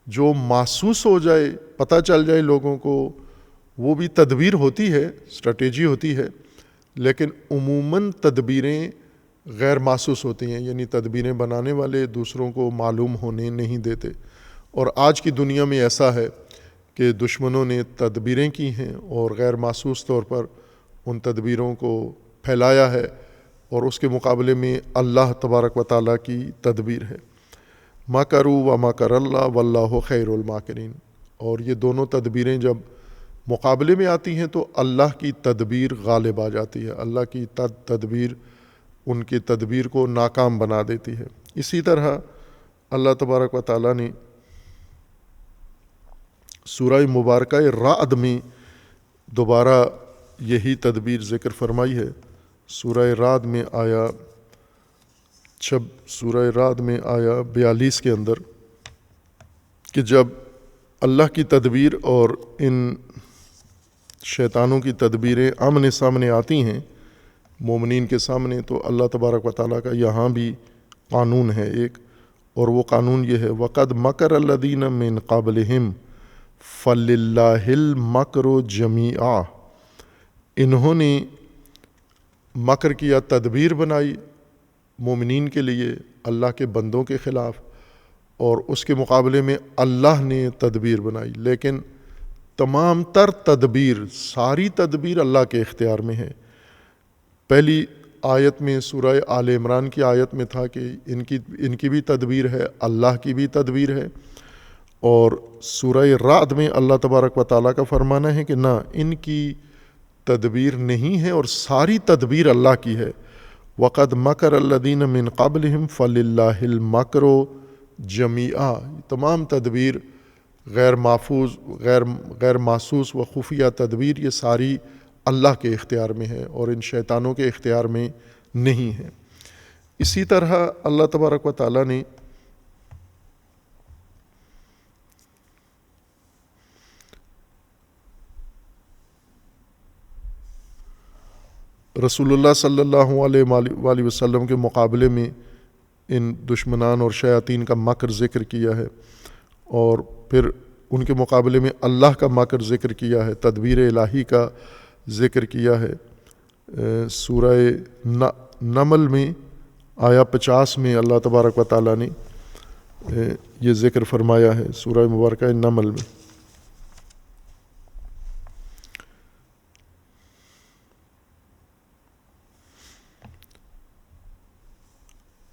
جو محسوس ہو جائے، پتہ چل جائے لوگوں کو، وہ بھی تدبیر ہوتی ہے، اسٹریٹجی ہوتی ہے، لیکن عموماً تدبیریں غیر محسوس ہوتی ہیں، یعنی تدبیریں بنانے والے دوسروں کو معلوم ہونے نہیں دیتے۔ اور آج کی دنیا میں ایسا ہے کہ دشمنوں نے تدبیریں کی ہیں اور غیر محسوس طور پر ان تدبیروں کو پھیلایا ہے، اور اس کے مقابلے میں اللہ تبارک و تعالیٰ کی تدبیر ہے۔ مَكَرُوا وَمَكَرَ اللَّهُ وَاللَّهُ خَيْرُ الْمَاكِرِينَ۔ اور یہ دونوں تدبیریں جب مقابلے میں آتی ہیں تو اللہ کی تدبیر غالب آ جاتی ہے، اللہ کی تدبیر ان کی تدبیر کو ناکام بنا دیتی ہے۔ اسی طرح اللہ تبارک و تعالیٰ نے سورہ مبارکہ رعد میں دوبارہ یہی تدبیر ذکر فرمائی ہے۔ سورہ رعد میں آیا 42 کے اندر کہ جب اللہ کی تدبیر اور ان شیطانوں کی تدبیریں آمنے سامنے آتی ہیں مومنین کے سامنے، تو اللہ تبارک و تعالیٰ کا یہاں بھی قانون ہے ایک، اور وہ قانون یہ ہے وَقَدْ مَكَرَ الَّذِينَ مِن قَبْلِهِمْ فَلِلَّهِ الْمَكْرُ جَمِيعًا۔ انہوں نے مکر کیا، تدبیر بنائی مومنین کے لیے اللہ کے بندوں کے خلاف، اور اس کے مقابلے میں اللہ نے تدبیر بنائی، لیکن تمام تر تدبیر، ساری تدبیر اللہ کے اختیار میں ہے۔ پہلی آیت میں سورہ آل عمران کی آیت میں تھا کہ ان کی بھی تدبیر ہے، اللہ کی بھی تدبیر ہے، اور سورہ رعد میں اللہ تبارک و تعالیٰ کا فرمانا ہے کہ نہ، ان کی تدبیر نہیں ہے اور ساری تدبیر اللہ کی ہے۔ وَقَدْ مَكَرَ الَّذِينَ مِن قَبْلِهِمْ فَلِلَّهِ الْمَكْرُ جَمِيعًا۔ تمام تدبیر غیر محفوظ، غیر محسوس و خفیہ تدبیر، یہ ساری اللہ کے اختیار میں ہے اور ان شیطانوں کے اختیار میں نہیں ہے۔ اسی طرح اللہ تبارک و تعالیٰ نے رسول اللہ صلی اللہ علیہ وآلہ وسلم کے مقابلے میں ان دشمنان اور شیاطین کا مکر ذکر کیا ہے، اور پھر ان کے مقابلے میں اللہ کا مکر ذکر کیا ہے، تدبیر الہی کا ذکر کیا ہے۔ سورہ نمل میں آیا 50 میں اللہ تبارک و تعالیٰ نے یہ ذکر فرمایا ہے، سورہ مبارکہ نمل میں۔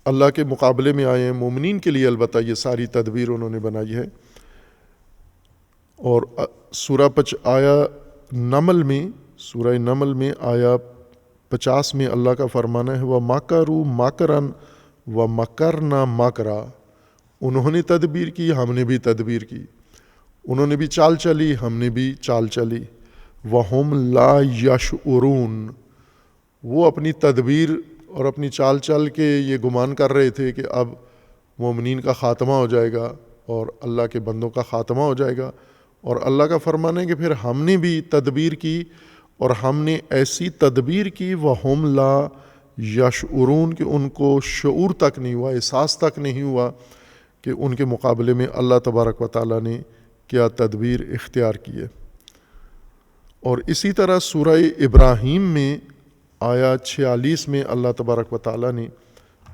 اللہ کے مقابلے میں آئے ہیں، مومنین کے لیے البتہ یہ ساری تدبیر انہوں نے بنائی ہے۔ اور سورہ نمل میں آیا 50 میں اللہ کا فرمانا ہے وَمَكَرُوا مَكْرًا وَمَكَرْنَا مَكْرًا۔ انہوں نے تدبیر کی، ہم نے بھی تدبیر کی، انہوں نے بھی چال چلی، ہم نے بھی چال چلی۔ وَهُمْ لَا يَشْعُرُونَ۔ وہ اپنی تدبیر اور اپنی چال چل کے یہ گمان کر رہے تھے کہ اب مومنین کا خاتمہ ہو جائے گا اور اللہ کے بندوں کا خاتمہ ہو جائے گا، اور اللہ کا فرمان ہے کہ پھر ہم نے بھی تدبیر کی، اور ہم نے ایسی تدبیر کی وَهُمْ لَا يَشْعُرُونَ کہ ان کو شعور تک نہیں ہوا، احساس تک نہیں ہوا کہ ان کے مقابلے میں اللہ تبارک و تعالیٰ نے کیا تدبیر اختیار کی ہے۔ اور اسی طرح سورہ ابراہیم میں آیا 46 میں اللہ تبارک و تعالیٰ نے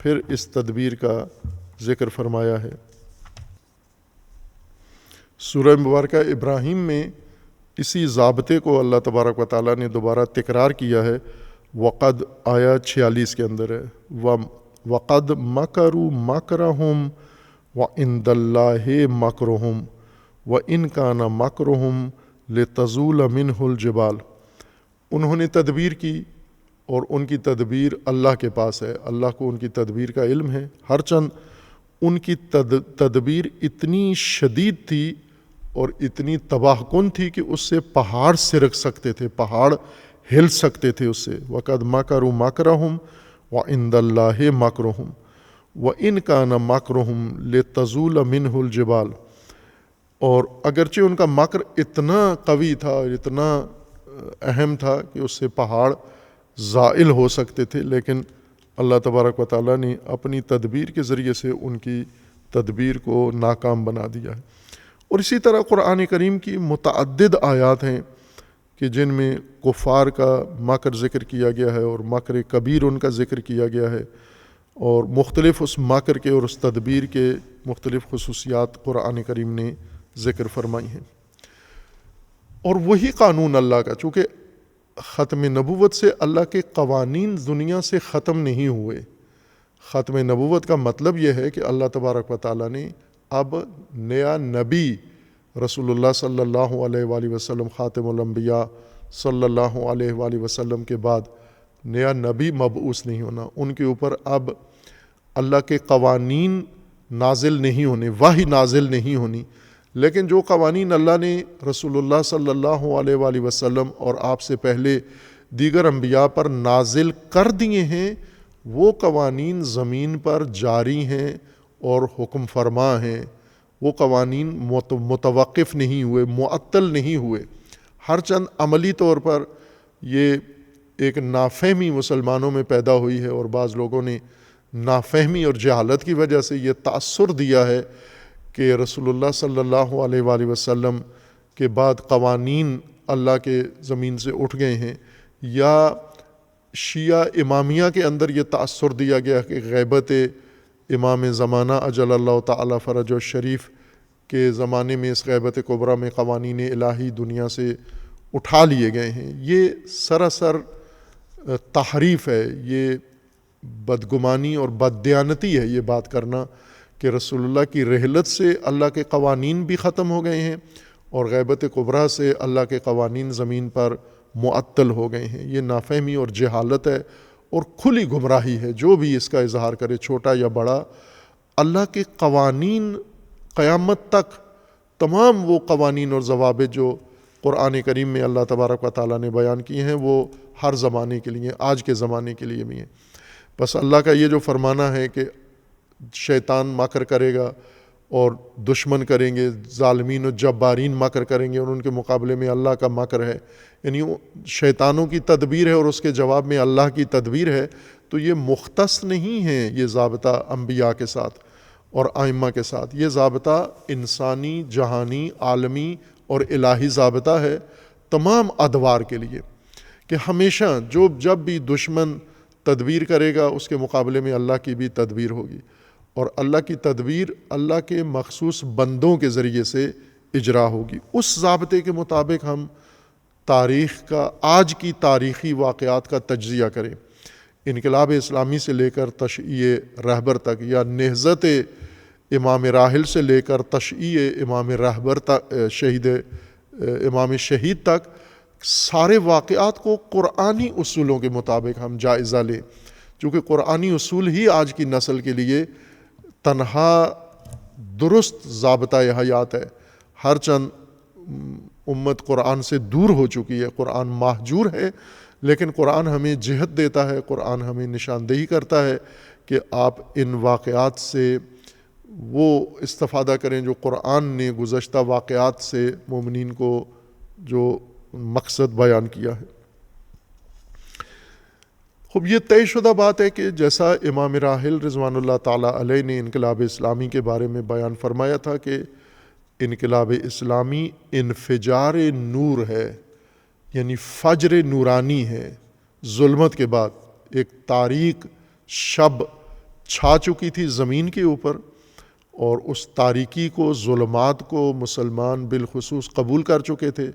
پھر اس تدبیر کا ذکر فرمایا ہے۔ سورہ مبارکہ ابراہیم میں اسی ضابطے کو اللہ تبارک و تعالیٰ نے دوبارہ تکرار کیا ہے۔ وقد آیا 46 کے اندر ہے، وقد مکروا مکرہم وعند اللہ مکرہم وان کان مکرہم لتزول منہ الجبال۔ انہوں نے تدبیر کی اور ان کی تدبیر اللہ کے پاس ہے، اللہ کو ان کی تدبیر کا علم ہے۔ ہر چند ان کی تدبیر اتنی شدید تھی اور اتنی تباہ کن تھی کہ اس سے پہاڑ سرک سکتے تھے، پہاڑ ہل سکتے تھے اس سے۔ وَقَدْ مَكَرُوا مَكْرَهُمْ وَعِنْدَ اللَّهِ مَكْرُهُمْ وَإِنْ كَانَ مَكْرُهُمْ لِتَزُولَ مِنْهُ الْجِبَالُ۔ اور اگرچہ ان کا مکر اتنا قوی تھا اور اتنا اہم تھا کہ اس سے پہاڑ زائل ہو سکتے تھے، لیکن اللہ تبارک و تعالیٰ نے اپنی تدبیر کے ذریعے سے ان کی تدبیر کو ناکام بنا دیا ہے۔ اور اسی طرح قرآن کریم کی متعدد آیات ہیں کہ جن میں کفار کا مکر ذکر کیا گیا ہے اور مکر کبیر ان کا ذکر کیا گیا ہے، اور مختلف اس مکر کے اور اس تدبیر کے مختلف خصوصیات قرآن کریم نے ذکر فرمائی ہیں۔ اور وہی قانون اللہ کا، چونکہ ختم نبوت سے اللہ کے قوانین دنیا سے ختم نہیں ہوئے۔ ختم نبوت کا مطلب یہ ہے کہ اللہ تبارک و تعالیٰ نے اب نیا نبی رسول اللہ صلی اللہ علیہ وآلہ وسلم، خاتم الانبیاء صلی اللہ علیہ وآلہ وسلم کے بعد نیا نبی مبعوث نہیں ہونا۔ ان کے اوپر اب اللہ کے قوانین نازل نہیں ہونے، وحی نازل نہیں ہونی، لیکن جو قوانین اللہ نے رسول اللہ صلی اللہ علیہ وآلہ وسلم اور آپ سے پہلے دیگر انبیاء پر نازل کر دیے ہیں، وہ قوانین زمین پر جاری ہیں اور حکم فرما ہیں۔ وہ قوانین متوقف نہیں ہوئے، معطل نہیں ہوئے۔ ہر چند عملی طور پر یہ ایک نافہمی مسلمانوں میں پیدا ہوئی ہے، اور بعض لوگوں نے نافہمی اور جہالت کی وجہ سے یہ تأثر دیا ہے کہ رسول اللہ صلی اللہ علیہ وآلہ وسلم کے بعد قوانین اللہ کے زمین سے اٹھ گئے ہیں، یا شیعہ امامیہ کے اندر یہ تأثر دیا گیا کہ غیبت امام زمانہ اجل اللہ تعالی فرج الشریف کے زمانے میں اس غیبت کبریٰ میں قوانین الہی دنیا سے اٹھا لیے گئے ہیں۔ یہ سراسر تحریف ہے، یہ بدگمانی اور بددیانتی ہے یہ بات کرنا کہ رسول اللہ کی رحلت سے اللہ کے قوانین بھی ختم ہو گئے ہیں اور غیبت کبریٰ سے اللہ کے قوانین زمین پر معطل ہو گئے ہیں۔ یہ نافہمی اور جہالت ہے اور کھلی گمراہی ہے۔ جو بھی اس کا اظہار کرے، چھوٹا یا بڑا، اللہ کے قوانین قیامت تک، تمام وہ قوانین اور ضوابط جو قرآن کریم میں اللہ تبارک و تعالیٰ نے بیان کیے ہیں، وہ ہر زمانے کے لیے، آج کے زمانے کے لیے بھی ہیں۔ بس اللہ کا یہ جو فرمانا ہے کہ شیطان مکر کرے گا اور دشمن کریں گے، ظالمین و جبارین مکر کریں گے، اور ان کے مقابلے میں اللہ کا مکر ہے، یعنی شیطانوں کی تدبیر ہے اور اس کے جواب میں اللہ کی تدبیر ہے، تو یہ مختص نہیں ہے یہ ضابطہ انبیاء کے ساتھ اور ائمہ کے ساتھ۔ یہ ضابطہ انسانی، جہانی، عالمی اور الہی ضابطہ ہے تمام ادوار کے لیے، کہ ہمیشہ جب بھی دشمن تدبیر کرے گا اس کے مقابلے میں اللہ کی بھی تدبیر ہوگی، اور اللہ کی تدبیر اللہ کے مخصوص بندوں کے ذریعے سے اجرا ہوگی۔ اس ضابطے کے مطابق ہم تاریخ کا، آج کی تاریخی واقعات کا تجزیہ کریں، انقلاب اسلامی سے لے کر تشییع رہبر تک، یا نہضت امام راحل سے لے کر تشییع امام رہبر تک، امام شہید تک، سارے واقعات کو قرآنی اصولوں کے مطابق ہم جائزہ لیں، چونکہ قرآنی اصول ہی آج کی نسل کے لیے تنہا درست ضابطہ حیات ہے۔ ہر چند امت قرآن سے دور ہو چکی ہے، قرآن مہجور ہے، لیکن قرآن ہمیں جہت دیتا ہے، قرآن ہمیں نشاندہی کرتا ہے کہ آپ ان واقعات سے وہ استفادہ کریں جو قرآن نے گزشتہ واقعات سے مومنین کو جو مقصد بیان کیا ہے۔ خوب یہ طے شدہ بات ہے کہ جیسا امام راحل رضوان اللہ تعالیٰ علیہ نے انقلاب اسلامی کے بارے میں بیان فرمایا تھا کہ انقلاب اسلامی انفجار نور ہے، یعنی فجر نورانی ہے، ظلمت کے بعد ایک تاریک شب چھا چکی تھی زمین کے اوپر، اور اس تاریکی کو، ظلمات کو مسلمان بالخصوص قبول کر چکے تھے۔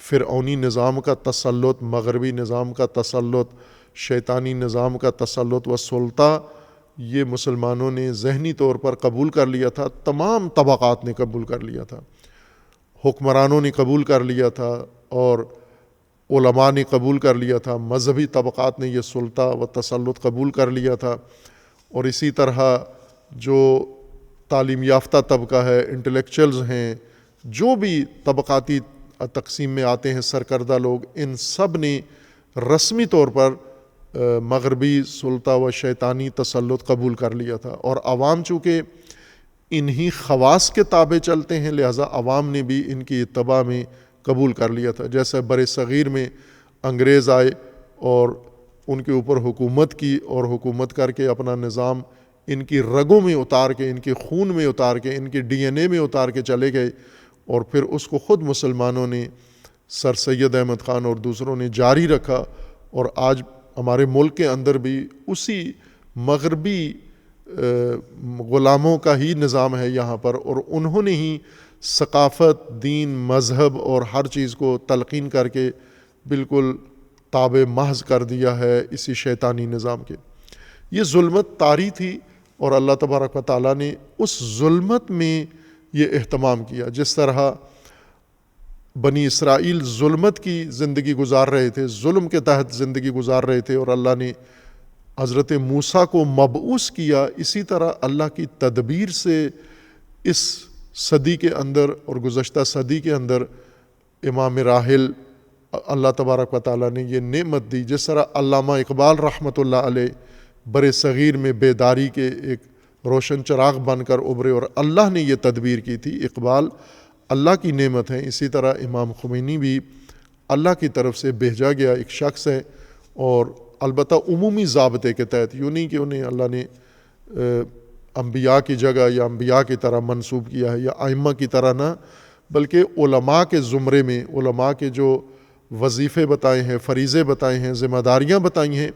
فرعونی نظام کا تسلط، مغربی نظام کا تسلط، شیطانی نظام کا تسلط و سلطہ، یہ مسلمانوں نے ذہنی طور پر قبول کر لیا تھا، تمام طبقات نے قبول کر لیا تھا، حکمرانوں نے قبول کر لیا تھا، اور علماء نے قبول کر لیا تھا، مذہبی طبقات نے یہ سلطہ و تسلط قبول کر لیا تھا، اور اسی طرح جو تعلیم یافتہ طبقہ ہے، انٹلیکچوئلز ہیں، جو بھی طبقاتی تقسیم میں آتے ہیں سرکردہ لوگ، ان سب نے رسمی طور پر مغربی سلطہ و شیطانی تسلط قبول کر لیا تھا۔ اور عوام چونکہ انہی خواص کے تابع چلتے ہیں، لہٰذا عوام نے بھی ان کی اتباع میں قبول کر لیا تھا۔ جیسے بر صغیر میں انگریز آئے اور ان کے اوپر حکومت کی، اور حکومت کر کے اپنا نظام ان کی رگوں میں اتار کے، ان کے خون میں اتار کے، ان کے ڈی این اے میں اتار کے چلے گئے، اور پھر اس کو خود مسلمانوں نے، سر سید احمد خان اور دوسروں نے جاری رکھا، اور آج ہمارے ملک کے اندر بھی اسی مغربی غلاموں کا ہی نظام ہے یہاں پر، اور انہوں نے ہی ثقافت، دین، مذہب اور ہر چیز کو تلقین کر کے بالکل تابع محض کر دیا ہے اسی شیطانی نظام کے۔ یہ ظلمت طاری تھی، اور اللہ تبارک و تعالیٰ نے اس ظلمت میں یہ اہتمام کیا۔ جس طرح بنی اسرائیل ظلمت کی زندگی گزار رہے تھے، ظلم کے تحت زندگی گزار رہے تھے، اور اللہ نے حضرت موسیٰ کو مبعوث کیا، اسی طرح اللہ کی تدبیر سے اس صدی کے اندر اور گزشتہ صدی کے اندر امام راحل اللہ تبارک و تعالیٰ نے یہ نعمت دی۔ جس طرح علامہ اقبال رحمۃ اللہ علیہ بر صغیر میں بیداری کے ایک روشن چراغ بن کر ابھرے، اور اللہ نے یہ تدبیر کی تھی۔ اقبال اللہ کی نعمت ہے، اسی طرح امام خمینی بھی اللہ کی طرف سے بھیجا گیا ایک شخص ہے، اور البتہ عمومی ضابطے کے تحت، یوں نہیں کہ انہیں اللہ نے انبیاء کی جگہ یا انبیاء کی طرح منسوب کیا ہے یا ائمہ کی طرح نہ، بلکہ علماء کے زمرے میں، علماء کے جو وظیفے بتائے ہیں، فریضے بتائے ہیں، ذمہ داریاں بتائی ہیں،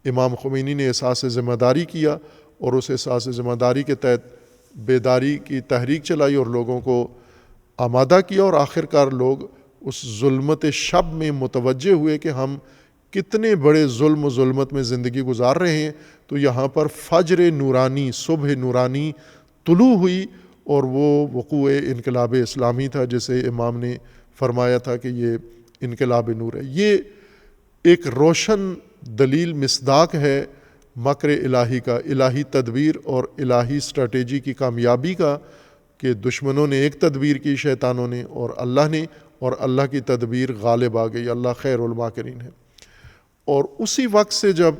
امام خمینی نے احساس ذمہ داری کیا، اور اس احساس ذمہ داری کے تحت بیداری کی تحریک چلائی اور لوگوں کو آمادہ کیا، اور آخرکار لوگ اس ظلمت شب میں متوجہ ہوئے کہ ہم کتنے بڑے ظلم و ظلمت میں زندگی گزار رہے ہیں۔ تو یہاں پر فجر نورانی، صبح نورانی طلوع ہوئی، اور وہ وقوع انقلاب اسلامی تھا، جسے امام نے فرمایا تھا کہ یہ انقلاب نور ہے۔ یہ ایک روشن دلیل، مصداق ہے مکر الہی کا، الہی تدبیر اور الہی اسٹریٹجی کی کامیابی کا، کہ دشمنوں نے ایک تدبیر کی، شیطانوں نے اور اللہ نے، اور اللہ کی تدبیر غالب آ گئی۔ اللہ خیر الماکرین ہے۔ اور اسی وقت سے جب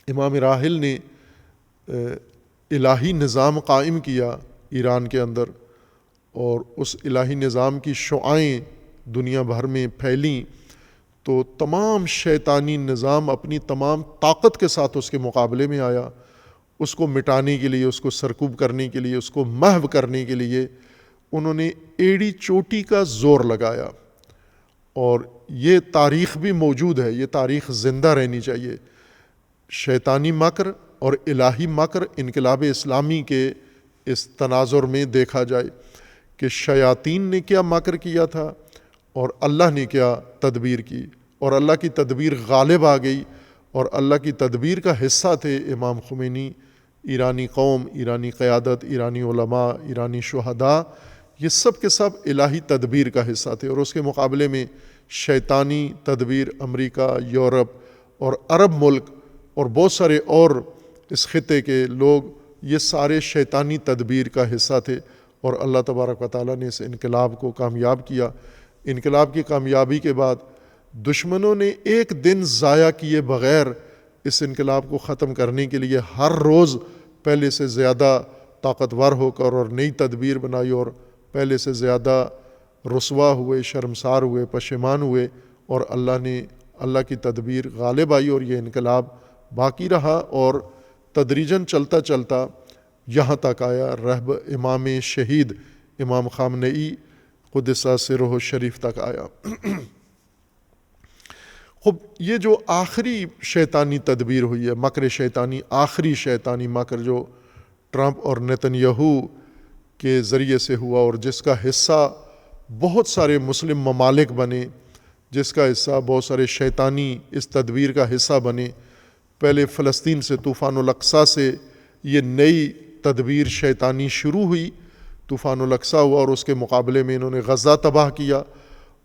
امام راحل نے الہی نظام قائم کیا ایران کے اندر، اور اس الہی نظام کی شعائیں دنیا بھر میں پھیلیں، تو تمام شیطانی نظام اپنی تمام طاقت کے ساتھ اس کے مقابلے میں آیا، اس کو مٹانے کے لیے، اس کو سرکوب کرنے کے لیے، اس کو محو کرنے کے لیے انہوں نے ایڑی چوٹی کا زور لگایا۔ اور یہ تاریخ بھی موجود ہے، یہ تاریخ زندہ رہنی چاہیے۔ شیطانی مکر اور الہی مکر انقلاب اسلامی کے اس تناظر میں دیکھا جائے کہ شیاطین نے کیا مکر کیا تھا اور اللہ نے کیا تدبیر کی، اور اللہ کی تدبیر غالب آ گئی، اور اللہ کی تدبیر کا حصہ تھے امام خمینی، ایرانی قوم، ایرانی قیادت، ایرانی علماء، ایرانی شہداء، یہ سب کے سب الہی تدبیر کا حصہ تھے۔ اور اس کے مقابلے میں شیطانی تدبیر امریکہ، یورپ اور عرب ملک اور بہت سارے اور اس خطے کے لوگ، یہ سارے شیطانی تدبیر کا حصہ تھے، اور اللہ تبارک و تعالیٰ نے اس انقلاب کو کامیاب کیا۔ انقلاب کی کامیابی کے بعد دشمنوں نے ایک دن ضائع کیے بغیر اس انقلاب کو ختم کرنے کے لیے ہر روز پہلے سے زیادہ طاقتور ہو کر اور نئی تدبیر بنائی، اور پہلے سے زیادہ رسوا ہوئے، شرمسار ہوئے، پشیمان ہوئے، اور اللہ کی تدبیر غالب آئی، اور یہ انقلاب باقی رہا، اور تدریجاً چلتا چلتا یہاں تک آیا، رہب امام شہید امام خامنئی قدس سرہ الشریف تک آیا۔ خب یہ جو آخری شیطانی تدبیر ہوئی ہے، مکر شیطانی، آخری شیطانی مکر جو ٹرمپ اور نیتنیاہو کے ذریعے سے ہوا اور جس کا حصہ بہت سارے مسلم ممالک بنے، جس کا حصہ بہت سارے شیطانی اس تدبیر کا حصہ بنے. پہلے فلسطین سے طوفان الاقصیٰ سے یہ نئی تدبیر شیطانی شروع ہوئی. طوفان الاقصیٰ ہوا اور اس کے مقابلے میں انہوں نے غزہ تباہ کیا،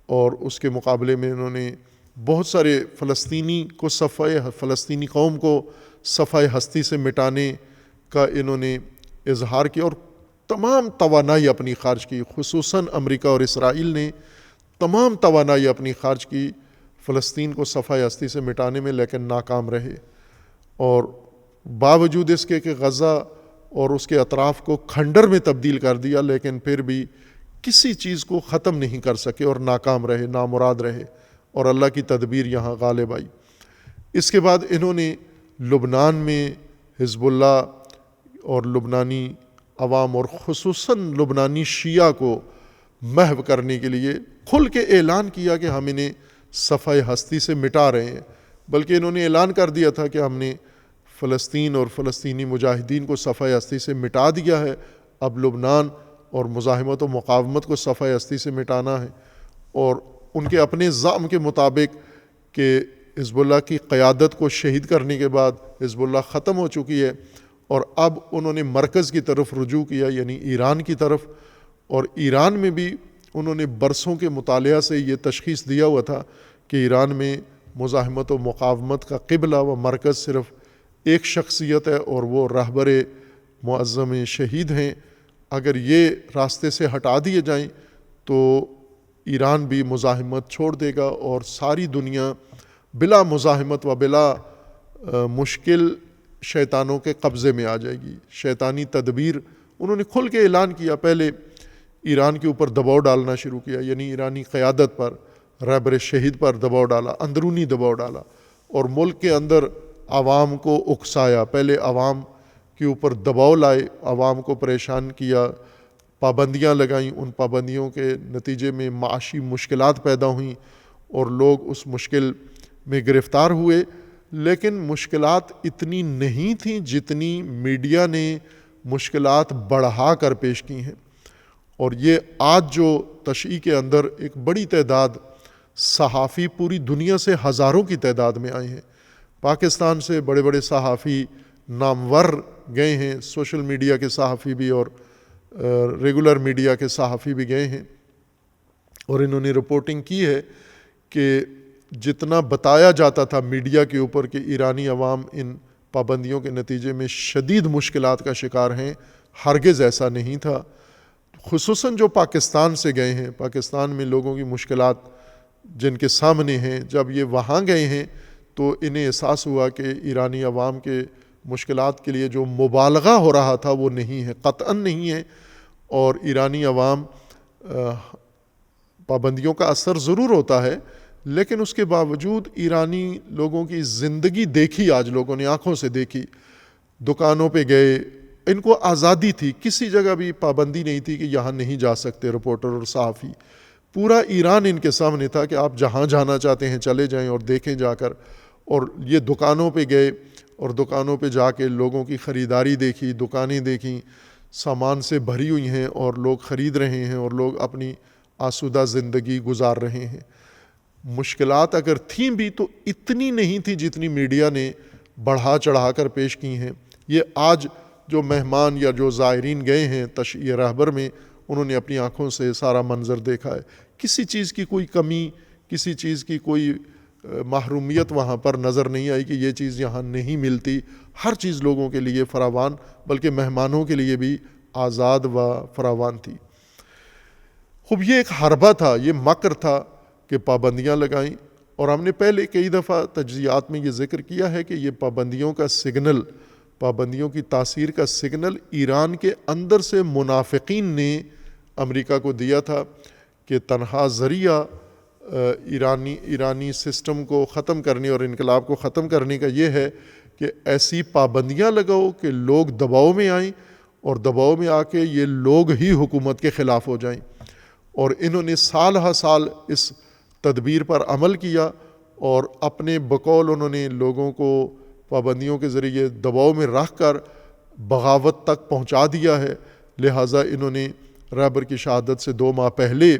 اور اس کے مقابلے میں انہوں نے بہت سارے فلسطینی قوم کو صفحہ ہستی سے مٹانے کا انہوں نے اظہار کیا، اور تمام توانائی اپنی خرچ کی. خصوصاً امریکہ اور اسرائیل نے تمام توانائی اپنی خرچ کی فلسطین کو صفحہ ہستی سے مٹانے میں، لیکن ناکام رہے. اور باوجود اس کے کہ غزہ اور اس کے اطراف کو کھنڈر میں تبدیل کر دیا، لیکن پھر بھی کسی چیز کو ختم نہیں کر سکے اور ناکام رہے، نامراد رہے، اور اللہ کی تدبیر یہاں غالب آئی. اس کے بعد انہوں نے لبنان میں حزب اللہ اور لبنانی عوام اور خصوصاً لبنانی شیعہ کو محو کرنے کے لیے کھل کے اعلان کیا کہ ہم انہیں صفحہ ہستی سے مٹا رہے ہیں. بلکہ انہوں نے اعلان کر دیا تھا کہ ہم نے فلسطین اور فلسطینی مجاہدین کو صفحہ ہستی سے مٹا دیا ہے، اب لبنان اور مزاحمت و مقاومت کو صفحہ ہستی سے مٹانا ہے. اور ان کے اپنے زعم کے مطابق کہ حزب اللہ کی قیادت کو شہید کرنے کے بعد حزب اللہ ختم ہو چکی ہے، اور اب انہوں نے مرکز کی طرف رجوع کیا، یعنی ایران کی طرف. اور ایران میں بھی انہوں نے برسوں کے مطالعہ سے یہ تشخیص دیا ہوا تھا کہ ایران میں مزاحمت و مقاومت کا قبلہ و مرکز صرف ایک شخصیت ہے، اور وہ رہبر معظم شہید ہیں. اگر یہ راستے سے ہٹا دیے جائیں تو ایران بھی مزاحمت چھوڑ دے گا، اور ساری دنیا بلا مزاحمت و بلا مشکل شیطانوں کے قبضے میں آ جائے گی. شیطانی تدبیر انہوں نے کھل کے اعلان کیا. پہلے ایران کے اوپر دباؤ ڈالنا شروع کیا، یعنی ایرانی قیادت پر، رہبر شہید پر دباؤ ڈالا، اندرونی دباؤ ڈالا، اور ملک کے اندر عوام کو اکسایا. پہلے عوام کے اوپر دباؤ لائے، عوام کو پریشان کیا، پابندیاں لگائیں. ان پابندیوں کے نتیجے میں معاشی مشکلات پیدا ہوئیں اور لوگ اس مشکل میں گرفتار ہوئے. لیکن مشکلات اتنی نہیں تھیں جتنی میڈیا نے مشکلات بڑھا کر پیش کی ہیں. اور یہ آج جو تشیع کے اندر ایک بڑی تعداد صحافی پوری دنیا سے ہزاروں کی تعداد میں آئے ہیں. پاکستان سے بڑے بڑے صحافی نامور گئے ہیں، سوشل میڈیا کے صحافی بھی اور ریگولر میڈیا کے صحافی بھی گئے ہیں، اور انہوں نے رپورٹنگ کی ہے کہ جتنا بتایا جاتا تھا میڈیا کے اوپر کہ ایرانی عوام ان پابندیوں کے نتیجے میں شدید مشکلات کا شکار ہیں، ہرگز ایسا نہیں تھا. خصوصاً جو پاکستان سے گئے ہیں، پاکستان میں لوگوں کی مشکلات جن کے سامنے ہیں، جب یہ وہاں گئے ہیں تو انہیں احساس ہوا کہ ایرانی عوام کے مشکلات کے لیے جو مبالغہ ہو رہا تھا وہ نہیں ہے، قطعاً نہیں ہے. اور ایرانی عوام پابندیوں کا اثر ضرور ہوتا ہے، لیکن اس کے باوجود ایرانی لوگوں کی زندگی دیکھی، آج لوگوں نے آنکھوں سے دیکھی. دکانوں پہ گئے، ان کو آزادی تھی، کسی جگہ بھی پابندی نہیں تھی کہ یہاں نہیں جا سکتے رپورٹر اور صحافی. پورا ایران ان کے سامنے تھا کہ آپ جہاں جانا چاہتے ہیں چلے جائیں اور دیکھیں جا کر. اور یہ دکانوں پہ گئے اور دکانوں پہ جا کے لوگوں کی خریداری دیکھی، دکانیں دیکھیں، سامان سے بھری ہوئی ہیں اور لوگ خرید رہے ہیں اور لوگ اپنی آسودہ زندگی گزار رہے ہیں. مشکلات اگر تھیں بھی تو اتنی نہیں تھی جتنی میڈیا نے بڑھا چڑھا کر پیش کی ہیں. یہ آج جو مہمان یا جو زائرین گئے ہیں تشیع رہبر میں، انہوں نے اپنی آنکھوں سے سارا منظر دیکھا ہے. کسی چیز کی کوئی کمی، کسی چیز کی کوئی محرومیت وہاں پر نظر نہیں آئی کہ یہ چیز یہاں نہیں ملتی. ہر چیز لوگوں کے لیے فراوان، بلکہ مہمانوں کے لیے بھی آزاد و فراوان تھی. خوب یہ ایک حربہ تھا، یہ مکر تھا کہ پابندیاں لگائیں. اور ہم نے پہلے کئی دفعہ تجزیات میں یہ ذکر کیا ہے کہ یہ پابندیوں کا سگنل، پابندیوں کی تاثیر کا سگنل ایران کے اندر سے منافقین نے امریکہ کو دیا تھا کہ تنہا ذریعہ ایرانی سسٹم کو ختم کرنے اور انقلاب کو ختم کرنے کا یہ ہے کہ ایسی پابندیاں لگاؤ کہ لوگ دباؤ میں آئیں، اور دباؤ میں آ کے یہ لوگ ہی حکومت کے خلاف ہو جائیں. اور انہوں نے سال ہا سال اس تدبیر پر عمل کیا، اور اپنے بقول انہوں نے لوگوں کو پابندیوں کے ذریعے دباؤ میں رکھ کر بغاوت تک پہنچا دیا ہے۔ لہٰذا انہوں نے رہبر کی شہادت سے 2 ماہ پہلے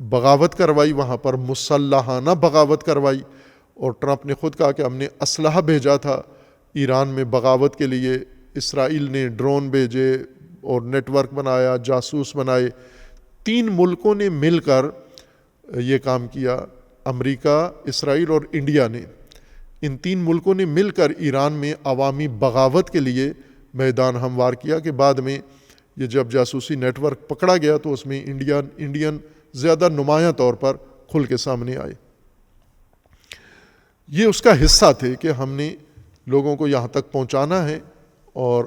بغاوت کروائی، وہاں پر مسلحانہ بغاوت کروائی، اور ٹرمپ نے خود کہا کہ ہم نے اسلحہ بھیجا تھا ایران میں بغاوت کے لیے۔ اسرائیل نے ڈرون بھیجے اور نیٹ ورک بنایا، جاسوس بنائے۔ 3 ملکوں نے مل کر یہ کام کیا، امریکہ، اسرائیل اور انڈیا نے۔ ان 3 ملکوں نے مل کر ایران میں عوامی بغاوت کے لیے میدان ہموار کیا کہ بعد میں یہ جب جاسوسی نیٹ ورک پکڑا گیا تو اس میں انڈین زیادہ نمایاں طور پر کھل کے سامنے آئے۔ یہ اس کا حصہ تھے کہ ہم نے لوگوں کو یہاں تک پہنچانا ہے، اور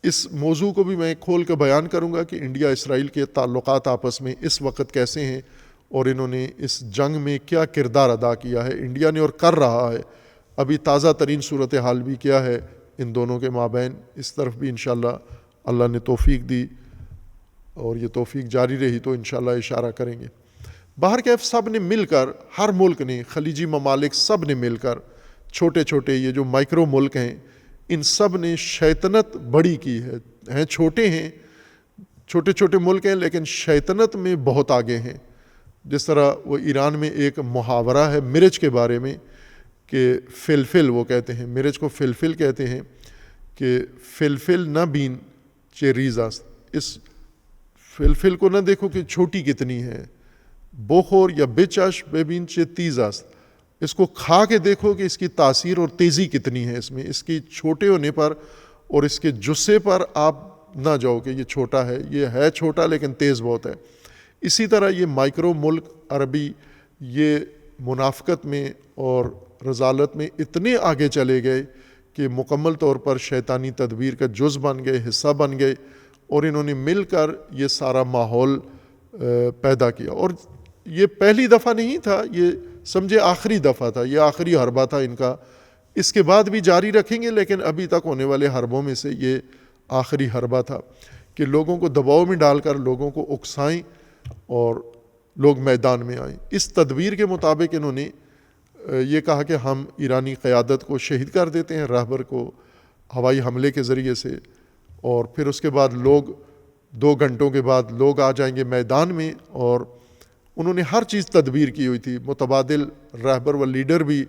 اس موضوع کو بھی میں کھول کے بیان کروں گا کہ انڈیا اسرائیل کے تعلقات آپس میں اس وقت کیسے ہیں، اور انہوں نے اس جنگ میں کیا کردار ادا کیا ہے انڈیا نے اور کر رہا ہے۔ ابھی تازہ ترین صورتحال بھی کیا ہے ان دونوں کے مابین، اس طرف بھی انشاءاللہ اللہ نے توفیق دی اور یہ توفیق جاری رہی تو انشاءاللہ اشارہ کریں گے۔ بہرکیف سب نے مل کر، ہر ملک نے، خلیجی ممالک سب نے مل کر، چھوٹے چھوٹے یہ جو مائکرو ملک ہیں، ان سب نے شیطنت بڑی کی ہے، چھوٹے ہیں، چھوٹے چھوٹے ملک ہیں لیکن شیطنت میں بہت آگے ہیں۔ جس طرح وہ ایران میں ایک محاورہ ہے مرچ کے بارے میں کہ فلفل، وہ کہتے ہیں مرچ کو فلفل کہتے ہیں کہ فلفل نہ بین چے ریزاست، اس فلفل کو نہ دیکھو کہ چھوٹی کتنی ہے، بوخور یا بچش ببین چے تیزاست، اس کو کھا کے دیکھو کہ اس کی تاثیر اور تیزی کتنی ہے، اس میں اس کی چھوٹے ہونے پر اور اس کے جسے پر آپ نہ جاؤ کہ یہ چھوٹا ہے، یہ ہے چھوٹا لیکن تیز بہت ہے۔ اسی طرح یہ مائکرو ملک عربی یہ منافقت میں اور رذالت میں اتنے آگے چلے گئے کہ مکمل طور پر شیطانی تدبیر کا جز بن گئے، حصہ بن گئے، اور انہوں نے مل کر یہ سارا ماحول پیدا کیا۔ اور یہ پہلی دفعہ نہیں تھا، یہ سمجھے آخری دفعہ تھا، یہ آخری حربہ تھا ان کا، اس کے بعد بھی جاری رکھیں گے لیکن ابھی تک ہونے والے حربوں میں سے یہ آخری حربہ تھا کہ لوگوں کو دباؤ میں ڈال کر لوگوں کو اکسائیں اور لوگ میدان میں آئیں۔ اس تدبیر کے مطابق انہوں نے یہ کہا کہ ہم ایرانی قیادت کو شہید کر دیتے ہیں، رہبر کو ہوائی حملے کے ذریعے سے، اور پھر اس کے بعد لوگ 2 گھنٹوں کے بعد لوگ آ جائیں گے میدان میں، اور انہوں نے ہر چیز تدبیر کی ہوئی تھی۔ متبادل رہبر و لیڈر بھی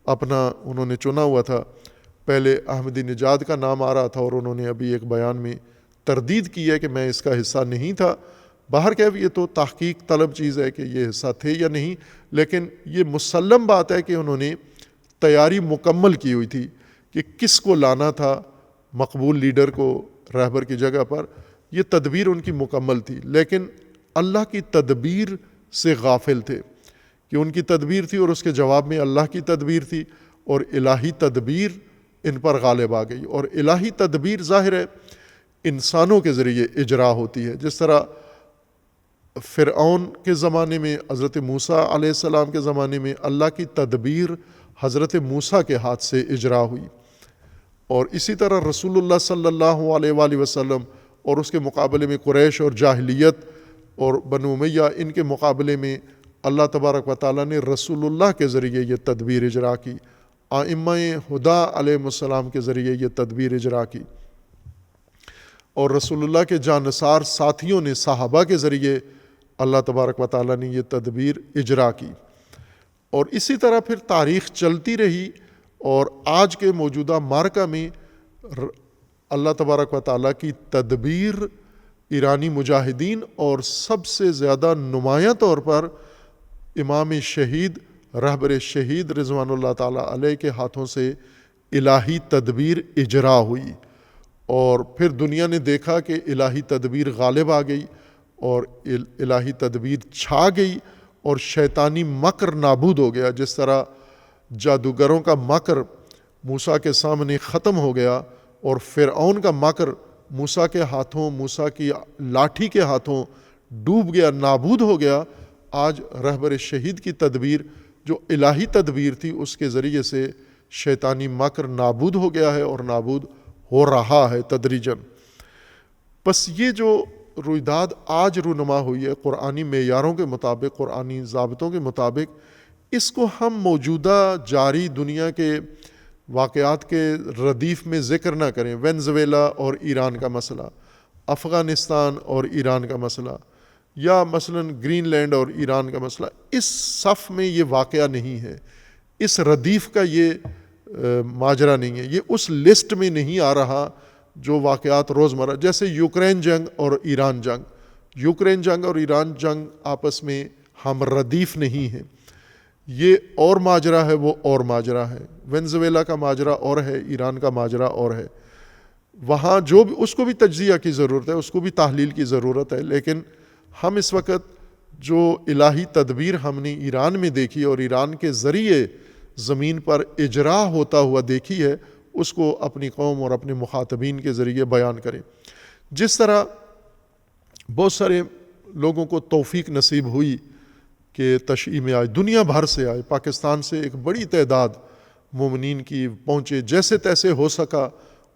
اپنا انہوں نے چنا ہوا تھا۔ پہلے احمدی نژاد کا نام آ رہا تھا اور انہوں نے ابھی ایک بیان میں تردید کی ہے کہ میں اس کا حصہ نہیں تھا۔ باہر کیف یہ تو تحقیق طلب چیز ہے کہ یہ حصہ تھے یا نہیں، لیکن یہ مسلم بات ہے کہ انہوں نے تیاری مکمل کی ہوئی تھی کہ کس کو لانا تھا مقبول لیڈر کو رہبر کی جگہ پر۔ یہ تدبیر ان کی مکمل تھی، لیکن اللہ کی تدبیر سے غافل تھے کہ ان کی تدبیر تھی اور اس کے جواب میں اللہ کی تدبیر تھی، اور الہی تدبیر ان پر غالب آ گئی۔ اور الہی تدبیر ظاہر ہے انسانوں کے ذریعے اجرا ہوتی ہے، جس طرح فرعون کے زمانے میں، حضرت موسیٰ علیہ السلام کے زمانے میں اللہ کی تدبیر حضرت موسیٰ کے ہاتھ سے اجرا ہوئی، اور اسی طرح رسول اللہ صلی اللہ علیہ وآلہ وسلم اور اس کے مقابلے میں قریش اور جاہلیت اور بنو امیہ، ان کے مقابلے میں اللہ تبارک و تعالیٰ نے رسول اللہ کے ذریعے یہ تدبیر اجرا کی، ائمہ ہدیٰ علیہ السلام کے ذریعے یہ تدبیر اجرا کی، اور رسول اللہ کے جانثار ساتھیوں نے، صحابہ کے ذریعے اللہ تبارک و تعالیٰ نے یہ تدبیر اجرا کی۔ اور اسی طرح پھر تاریخ چلتی رہی، اور آج کے موجودہ معرکہ میں اللہ تبارک و تعالیٰ کی تدبیر ایرانی مجاہدین اور سب سے زیادہ نمایاں طور پر امام شہید، رہبر شہید رضوان اللہ تعالیٰ علیہ کے ہاتھوں سے الہی تدبیر اجرا ہوئی، اور پھر دنیا نے دیکھا کہ الہی تدبیر غالب آ گئی اور الہی تدبیر چھا گئی، اور شیطانی مکر نابود ہو گیا۔ جس طرح جادوگروں کا مکر موسیٰ کے سامنے ختم ہو گیا اور فرعون کا مکر موسیٰ کے ہاتھوں، موسیٰ کی لاٹھی کے ہاتھوں ڈوب گیا، نابود ہو گیا، آج رہبر شہید کی تدبیر جو الہی تدبیر تھی اس کے ذریعے سے شیطانی مکر نابود ہو گیا ہے اور نابود ہو رہا ہے تدریجاً۔ بس یہ جو رویداد آج رونما ہوئی ہے قرآنی معیاروں کے مطابق، قرآنی ضابطوں کے مطابق، اس کو ہم موجودہ جاری دنیا کے واقعات کے ردیف میں ذکر نہ کریں. وینزویلا اور ایران کا مسئلہ، افغانستان اور ایران کا مسئلہ، یا مثلا گرین لینڈ اور ایران کا مسئلہ، اس صف میں یہ واقعہ نہیں ہے، اس ردیف کا یہ ماجرا نہیں ہے، یہ اس لسٹ میں نہیں آ رہا جو واقعات روزمرہ، جیسے یوکرین جنگ اور ایران جنگ. یوکرین جنگ اور ایران جنگ آپس میں ہم ردیف نہیں ہیں. یہ اور ماجرا ہے، وہ اور ماجرا ہے. وینزویلا کا ماجرا اور ہے، ایران کا ماجرا اور ہے. وہاں جو بھی، اس کو بھی تجزیہ کی ضرورت ہے، اس کو بھی تحلیل کی ضرورت ہے. لیکن ہم اس وقت جو الہی تدبیر ہم نے ایران میں دیکھی اور ایران کے ذریعے زمین پر اجرا ہوتا ہوا دیکھی ہے، اس کو اپنی قوم اور اپنے مخاطبین کے ذریعے بیان کریں. جس طرح بہت سارے لوگوں کو توفیق نصیب ہوئی کہ تشیع میں آئے، دنیا بھر سے آئے، پاکستان سے ایک بڑی تعداد مومنین کی پہنچے، جیسے تیسے ہو سکا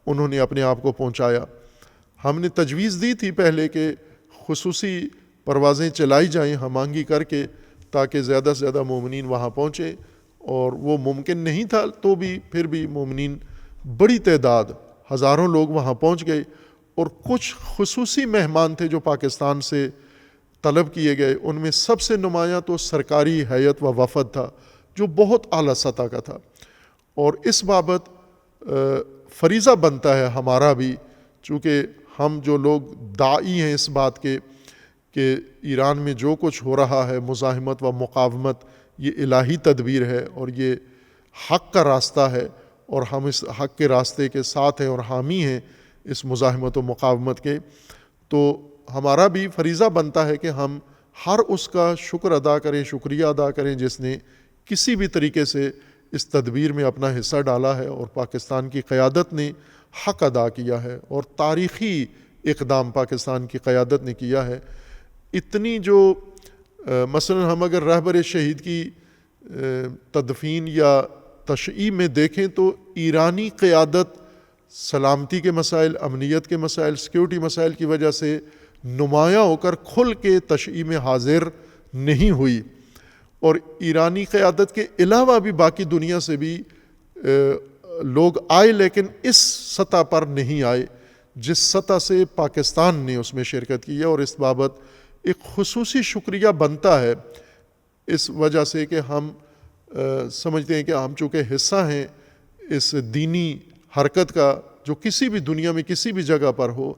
انہوں نے اپنے آپ کو پہنچایا. ہم نے تجویز دی تھی پہلے کہ خصوصی پروازیں چلائی جائیں ہم آہنگی کر کے، تاکہ زیادہ سے زیادہ مومنین وہاں پہنچیں، اور وہ ممکن نہیں تھا تو بھی پھر بھی مومنین بڑی تعداد، ہزاروں لوگ وہاں پہنچ گئے. اور کچھ خصوصی مہمان تھے جو پاکستان سے طلب کیے گئے، ان میں سب سے نمایاں تو سرکاری ہیئت و وفد تھا جو بہت اعلیٰ سطح کا تھا. اور اس بابت فریضہ بنتا ہے ہمارا بھی، چونکہ ہم جو لوگ داعی ہیں اس بات کے کہ ایران میں جو کچھ ہو رہا ہے، مزاحمت و مقاومت، یہ الہی تدبیر ہے اور یہ حق کا راستہ ہے، اور ہم اس حق کے راستے کے ساتھ ہیں اور حامی ہیں اس مزاحمت و مقاومت کے. تو ہمارا بھی فریضہ بنتا ہے کہ ہم ہر اس کا شکر ادا کریں، شکریہ ادا کریں جس نے کسی بھی طریقے سے اس تدبیر میں اپنا حصہ ڈالا ہے، اور پاکستان کی قیادت نے حق ادا کیا ہے اور تاریخی اقدام پاکستان کی قیادت نے کیا ہے. اتنی جو مثلا ہم اگر رہبر شہید کی تدفین یا تشییع میں دیکھیں تو ایرانی قیادت سلامتی کے مسائل، امنیت کے مسائل، سیکیورٹی مسائل کی وجہ سے نمایاں ہو کر کھل کے تشییع میں حاضر نہیں ہوئی. اور ایرانی قیادت کے علاوہ بھی باقی دنیا سے بھی لوگ آئے، لیکن اس سطح پر نہیں آئے جس سطح سے پاکستان نے اس میں شرکت کی ہے. اور اس بابت ایک خصوصی شکریہ بنتا ہے، اس وجہ سے کہ ہم سمجھتے ہیں کہ ہم چونکہ حصہ ہیں اس دینی حرکت کا جو کسی بھی دنیا میں کسی بھی جگہ پر ہو،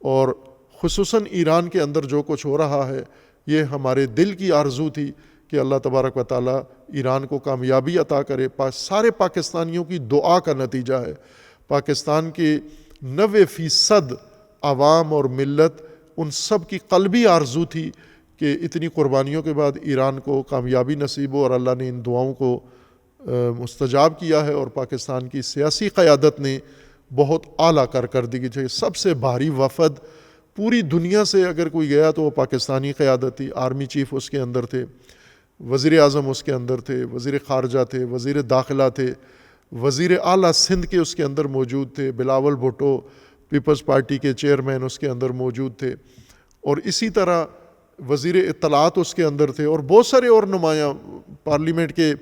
اور خصوصاً ایران کے اندر جو کچھ ہو رہا ہے، یہ ہمارے دل کی آرزو تھی کہ اللہ تبارک و تعالیٰ ایران کو کامیابی عطا کرے. سارے پاکستانیوں کی دعا کا نتیجہ ہے. پاکستان کے 90% عوام اور ملت، ان سب کی قلبی آرزو تھی کہ اتنی قربانیوں کے بعد ایران کو کامیابی نصیب ہو، اور اللہ نے ان دعاؤں کو مستجاب کیا ہے. اور پاکستان کی سیاسی قیادت نے بہت اعلیٰ کارکردگی کی. سب سے بھاری وفد پوری دنیا سے اگر کوئی گیا تو وہ پاکستانی قیادت تھی. آرمی چیف اس کے اندر تھے، وزیر اعظم اس کے اندر تھے، وزیر خارجہ تھے، وزیر داخلہ تھے، وزیر اعلیٰ سندھ کے اس کے اندر موجود تھے، بلاول بھٹو پیپلز پارٹی کے چیئرمین اس کے اندر موجود تھے، اور اسی طرح وزیر اطلاعات اس کے اندر تھے، اور بہت سارے اور نمایاں پارلیمنٹ کے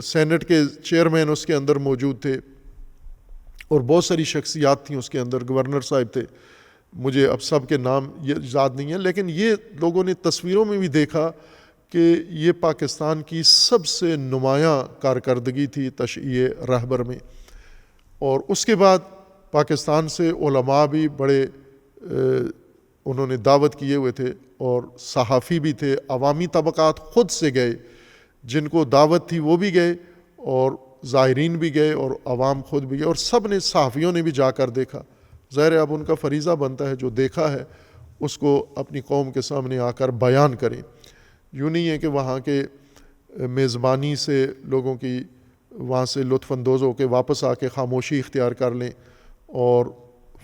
سینٹ کے چیئرمین اس کے اندر موجود تھے، اور بہت ساری شخصیات تھیں اس کے اندر. گورنر صاحب تھے، مجھے اب سب کے نام یاد نہیں ہیں، لیکن یہ لوگوں نے تصویروں میں بھی دیکھا کہ یہ پاکستان کی سب سے نمایاں کارکردگی تھی تشییع رہبر میں. اور اس کے بعد پاکستان سے علماء بھی بڑے انہوں نے دعوت کیے ہوئے تھے، اور صحافی بھی تھے، عوامی طبقات خود سے گئے، جن کو دعوت تھی وہ بھی گئے، اور زائرین بھی گئے، اور عوام خود بھی گئے، اور سب نے، صحافیوں نے بھی جا کر دیکھا. ظاہر ہے اب ان کا فریضہ بنتا ہے جو دیکھا ہے اس کو اپنی قوم کے سامنے آ کر بیان کریں. یوں نہیں ہے کہ وہاں کے میزبانی سے لوگوں کی وہاں سے لطف اندوز ہو کے واپس آ کے خاموشی اختیار کر لیں اور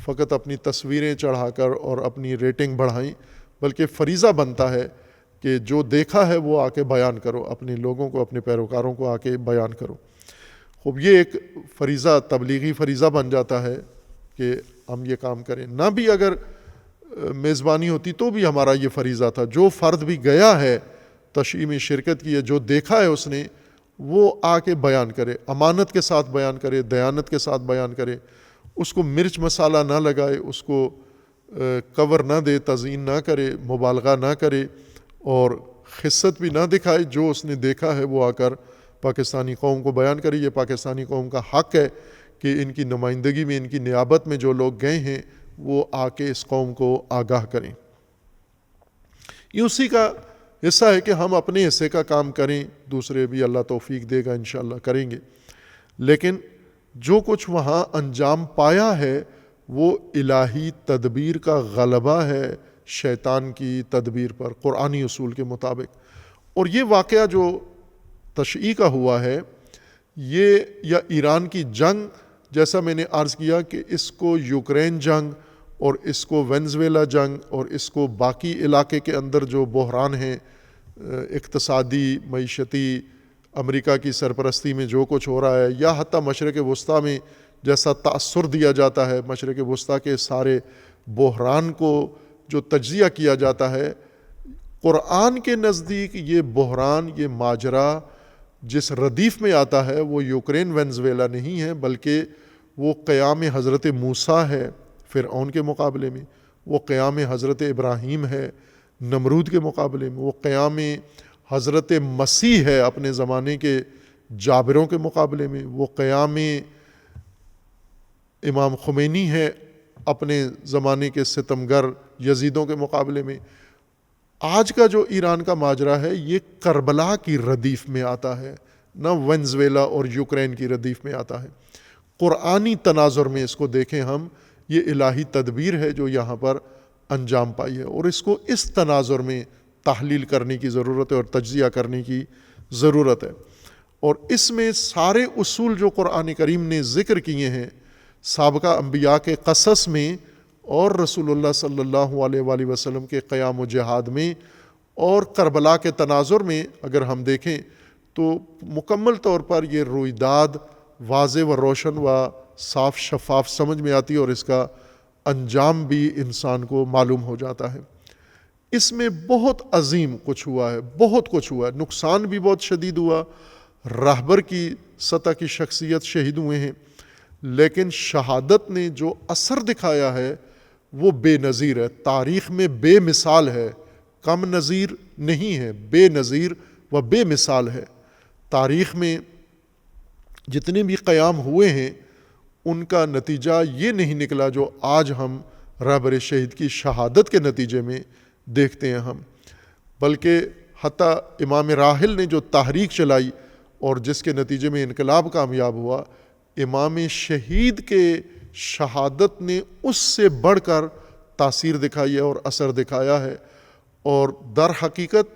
فقط اپنی تصویریں چڑھا کر اور اپنی ریٹنگ بڑھائیں، بلکہ فریضہ بنتا ہے کہ جو دیکھا ہے وہ آ کے بیان کرو، اپنے لوگوں کو، اپنے پیروکاروں کو آ کے بیان کرو. خوب یہ ایک فریضہ، تبلیغی فریضہ بن جاتا ہے کہ ہم یہ کام کریں. نہ بھی اگر میزبانی ہوتی تو بھی ہمارا یہ فریضہ تھا. جو فرد بھی گیا ہے تشیع میں شرکت کی ہے، جو دیکھا ہے اس نے، وہ آ کے بیان کرے، امانت کے ساتھ بیان کرے، دیانت کے ساتھ بیان کرے، اس کو مرچ مسالہ نہ لگائے، اس کو کور نہ دے، تزئین نہ کرے، مبالغہ نہ کرے، اور خست بھی نہ دکھائے۔ جو اس نے دیکھا ہے وہ آ کر پاکستانی قوم کو بیان کرے۔ یہ پاکستانی قوم کا حق ہے کہ ان کی نمائندگی میں، ان کی نیابت میں جو لوگ گئے ہیں وہ آ کے اس قوم کو آگاہ کریں۔ یہ اسی کا حصہ ہے کہ ہم اپنے حصے کا کام کریں، دوسرے بھی اللہ توفیق دے گا، انشاءاللہ کریں گے۔ لیکن جو کچھ وہاں انجام پایا ہے وہ الہی تدبیر کا غلبہ ہے شیطان کی تدبیر پر، قرآنی اصول کے مطابق۔ اور یہ واقعہ جو تشیع کا ہوا ہے، یہ یا ایران کی جنگ، جیسا میں نے عرض کیا کہ اس کو یوکرین جنگ اور اس کو وینزویلا جنگ اور اس کو باقی علاقے کے اندر جو بحران ہیں اقتصادی، معیشتی، امریکہ کی سرپرستی میں جو کچھ ہو رہا ہے، یا حتیٰ مشرق وسطیٰ میں جیسا تأثر دیا جاتا ہے، مشرق وسطیٰ کے سارے بحران کو جو تجزیہ کیا جاتا ہے، قرآن کے نزدیک یہ بحران، یہ ماجرا جس ردیف میں آتا ہے وہ یوکرین وینزویلا نہیں ہے، بلکہ وہ قیام حضرت موسیٰ ہے فرعون کے مقابلے میں، وہ قیام حضرت ابراہیم ہے نمرود کے مقابلے میں، وہ قیام حضرت مسیح ہے اپنے زمانے کے جابروں کے مقابلے میں، وہ قیام امام خمینی ہے اپنے زمانے کے ستمگر یزیدوں کے مقابلے میں۔ آج کا جو ایران کا ماجرا ہے یہ کربلا کی ردیف میں آتا ہے، نہ وینزویلا اور یوکرین کی ردیف میں آتا ہے۔ قرآنی تناظر میں اس کو دیکھیں ہم، یہ الہی تدبیر ہے جو یہاں پر انجام پائی ہے، اور اس کو اس تناظر میں تحلیل کرنے کی ضرورت ہے اور تجزیہ کرنے کی ضرورت ہے۔ اور اس میں سارے اصول جو قرآن کریم نے ذکر کیے ہیں سابقہ انبیاء کے قصص میں اور رسول اللہ صلی اللہ علیہ وآلہ وسلم کے قیام و جہاد میں اور کربلا کے تناظر میں اگر ہم دیکھیں تو مکمل طور پر یہ رویداد واضح و روشن و صاف شفاف سمجھ میں آتی ہے، اور اس کا انجام بھی انسان کو معلوم ہو جاتا ہے۔ اس میں بہت عظیم کچھ ہوا ہے، بہت کچھ ہوا ہے، نقصان بھی بہت شدید ہوا، راہبر کی سطح کی شخصیت شہید ہوئے ہیں، لیکن شہادت نے جو اثر دکھایا ہے وہ بے نظیر ہے، تاریخ میں بے مثال ہے، کم نظیر نہیں ہے، بے نظیر و بے مثال ہے۔ تاریخ میں جتنے بھی قیام ہوئے ہیں ان کا نتیجہ یہ نہیں نکلا جو آج ہم رہبر شہید کی شہادت کے نتیجے میں دیکھتے ہیں ہم، بلکہ حتیٰ امام راحل نے جو تحریک چلائی اور جس کے نتیجے میں انقلاب کامیاب ہوا، امام شہید کے شہادت نے اس سے بڑھ کر تاثیر دکھائی ہے اور اثر دکھایا ہے، اور در حقیقت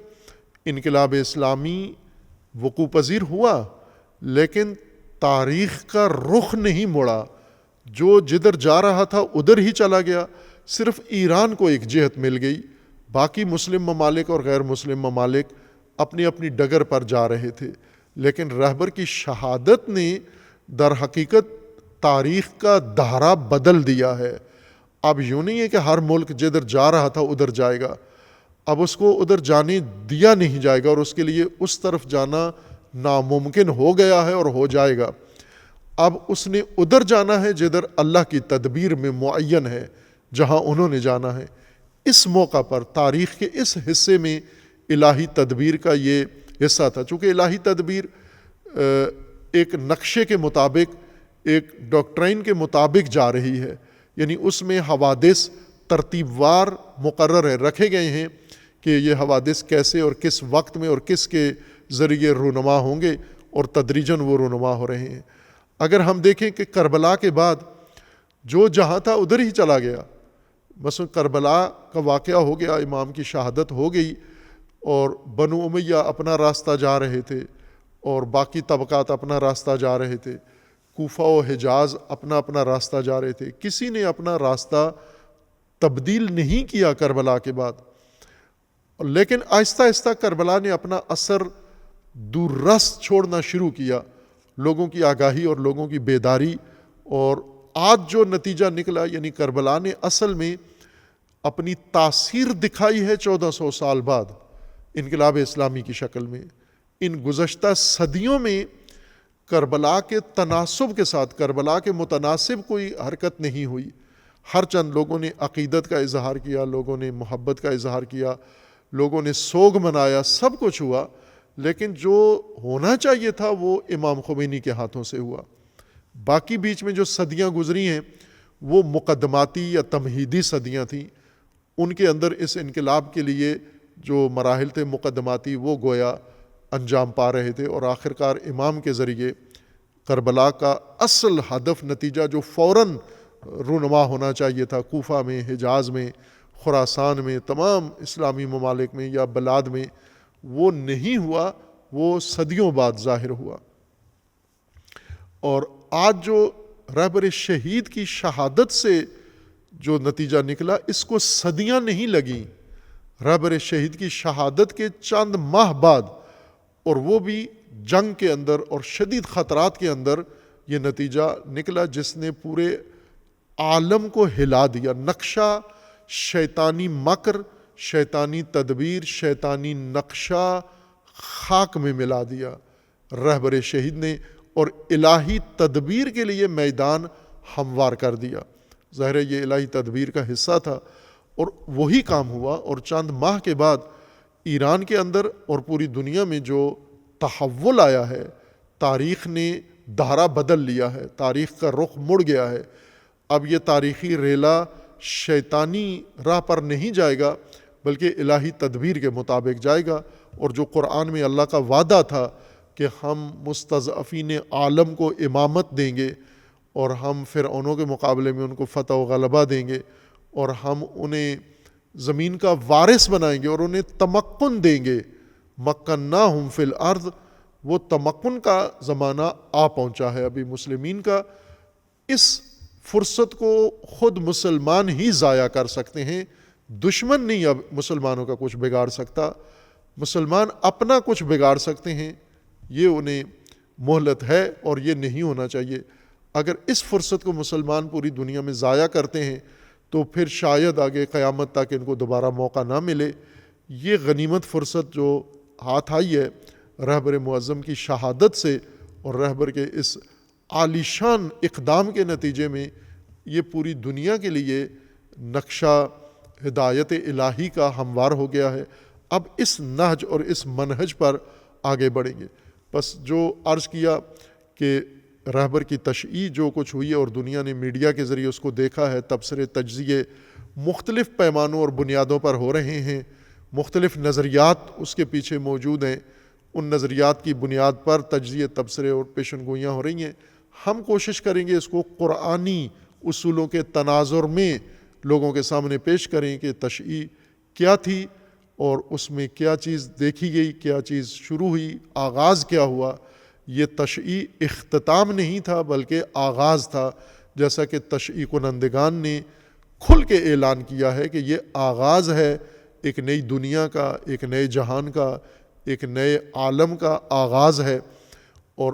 انقلاب اسلامی وقوع پذیر ہوا لیکن تاریخ کا رخ نہیں مڑا، جو جدھر جا رہا تھا ادھر ہی چلا گیا۔ صرف ایران کو ایک جہت مل گئی، باقی مسلم ممالک اور غیر مسلم ممالک اپنی اپنی ڈگر پر جا رہے تھے، لیکن رہبر کی شہادت نے در حقیقت تاریخ کا دھارا بدل دیا ہے۔ اب یوں نہیں ہے کہ ہر ملک جدھر جا رہا تھا ادھر جائے گا، اب اس کو ادھر جانے دیا نہیں جائے گا، اور اس کے لیے اس طرف جانا ناممکن ہو گیا ہے اور ہو جائے گا۔ اب اس نے ادھر جانا ہے جدھر اللہ کی تدبیر میں معین ہے، جہاں انہوں نے جانا ہے۔ اس موقع پر تاریخ کے اس حصے میں الہی تدبیر کا یہ حصہ تھا، چونکہ الہی تدبیر ایک نقشے کے مطابق، ایک ڈاکٹرائن کے مطابق جا رہی ہے، یعنی اس میں حوادث ترتیب وار مقرر ہے، رکھے گئے ہیں کہ یہ حوادث کیسے اور کس وقت میں اور کس کے ذریعے رونما ہوں گے، اور تدریجاً وہ رونما ہو رہے ہیں۔ اگر ہم دیکھیں کہ کربلا کے بعد جو جہاں تھا ادھر ہی چلا گیا، مثلا کربلا کا واقعہ ہو گیا، امام کی شہادت ہو گئی، اور بنو امیہ اپنا راستہ جا رہے تھے اور باقی طبقات اپنا راستہ جا رہے تھے، کوفہ و حجاز اپنا اپنا راستہ جا رہے تھے، کسی نے اپنا راستہ تبدیل نہیں کیا کربلا کے بعد، لیکن آہستہ آہستہ کربلا نے اپنا اثر دور رس چھوڑنا شروع کیا، لوگوں کی آگاہی اور لوگوں کی بیداری، اور آج جو نتیجہ نکلا یعنی کربلا نے اصل میں اپنی تاثیر دکھائی ہے 1400 سال بعد، انقلاب اسلامی کی شکل میں۔ ان گزشتہ صدیوں میں کربلا کے تناسب کے ساتھ، کربلا کے متناسب کوئی حرکت نہیں ہوئی۔ ہر چند لوگوں نے عقیدت کا اظہار کیا، لوگوں نے محبت کا اظہار کیا، لوگوں نے سوگ منایا، سب کچھ ہوا، لیکن جو ہونا چاہیے تھا وہ امام خمینی کے ہاتھوں سے ہوا۔ باقی بیچ میں جو صدیاں گزری ہیں وہ مقدماتی یا تمہیدی صدیاں تھیں، ان کے اندر اس انقلاب کے لیے جو مراحل تھے مقدماتی وہ گویا انجام پا رہے تھے، اور آخرکار امام کے ذریعے کربلا کا اصل ہدف، نتیجہ جو فوراً رونما ہونا چاہیے تھا، کوفہ میں، حجاز میں، خراسان میں، تمام اسلامی ممالک میں یا بلاد میں، وہ نہیں ہوا، وہ صدیوں بعد ظاہر ہوا۔ اور آج جو رہبر شہید کی شہادت سے جو نتیجہ نکلا، اس کو صدیاں نہیں لگیں، رہبر شہید کی شہادت کے چند ماہ بعد، اور وہ بھی جنگ کے اندر اور شدید خطرات کے اندر، یہ نتیجہ نکلا جس نے پورے عالم کو ہلا دیا۔ نقشہ، شیطانی مکر، شیطانی تدبیر، شیطانی نقشہ خاک میں ملا دیا رہبر شہید نے، اور الہی تدبیر کے لیے میدان ہموار کر دیا۔ ظاہر ہے یہ الہی تدبیر کا حصہ تھا، اور وہی کام ہوا۔ اور چند ماہ کے بعد ایران کے اندر اور پوری دنیا میں جو تحول آیا ہے، تاریخ نے دھارا بدل لیا ہے، تاریخ کا رخ مڑ گیا ہے۔ اب یہ تاریخی ریلا شیطانی راہ پر نہیں جائے گا، بلکہ الہی تدبیر کے مطابق جائے گا۔ اور جو قرآن میں اللہ کا وعدہ تھا کہ ہم مستضعفین عالم کو امامت دیں گے، اور ہم فرعونوں کے مقابلے میں ان کو فتح و غلبہ دیں گے، اور ہم انہیں زمین کا وارث بنائیں گے، اور انہیں تمکن دیں گے، مکناہم فی الارض، وہ تمکن کا زمانہ آ پہنچا ہے ابھی مسلمین کا۔ اس فرصت کو خود مسلمان ہی ضائع کر سکتے ہیں، دشمن نہیں اب مسلمانوں کا کچھ بگاڑ سکتا، مسلمان اپنا کچھ بگاڑ سکتے ہیں، یہ انہیں مہلت ہے اور یہ نہیں ہونا چاہیے۔ اگر اس فرصت کو مسلمان پوری دنیا میں ضائع کرتے ہیں تو پھر شاید آگے قیامت تک ان کو دوبارہ موقع نہ ملے۔ یہ غنیمت فرصت جو ہاتھ آئی ہے رہبر معظم کی شہادت سے، اور رہبر کے اس عالیشان اقدام کے نتیجے میں، یہ پوری دنیا کے لیے نقشہ ہدایت الہی کا ہموار ہو گیا ہے۔ اب اس نہج اور اس منہج پر آگے بڑھیں گے۔ بس جو عرض کیا کہ رہبر کی تشییع جو کچھ ہوئی ہے، اور دنیا نے میڈیا کے ذریعے اس کو دیکھا ہے، تبصرے، تجزیے مختلف پیمانوں اور بنیادوں پر ہو رہے ہیں، مختلف نظریات اس کے پیچھے موجود ہیں، ان نظریات کی بنیاد پر تجزیے، تبصرے اور پیشن گوئیاں ہو رہی ہیں۔ ہم کوشش کریں گے اس کو قرآنی اصولوں کے تناظر میں لوگوں کے سامنے پیش کریں کہ تشییع کیا تھی، اور اس میں کیا چیز دیکھی گئی، کیا چیز شروع ہوئی، آغاز کیا ہوا۔ یہ تشییع اختتام نہیں تھا بلکہ آغاز تھا، جیسا کہ تشییع کنندگان نے کھل کے اعلان کیا ہے کہ یہ آغاز ہے ایک نئی دنیا کا، ایک نئے جہان کا، ایک نئے عالم کا آغاز ہے۔ اور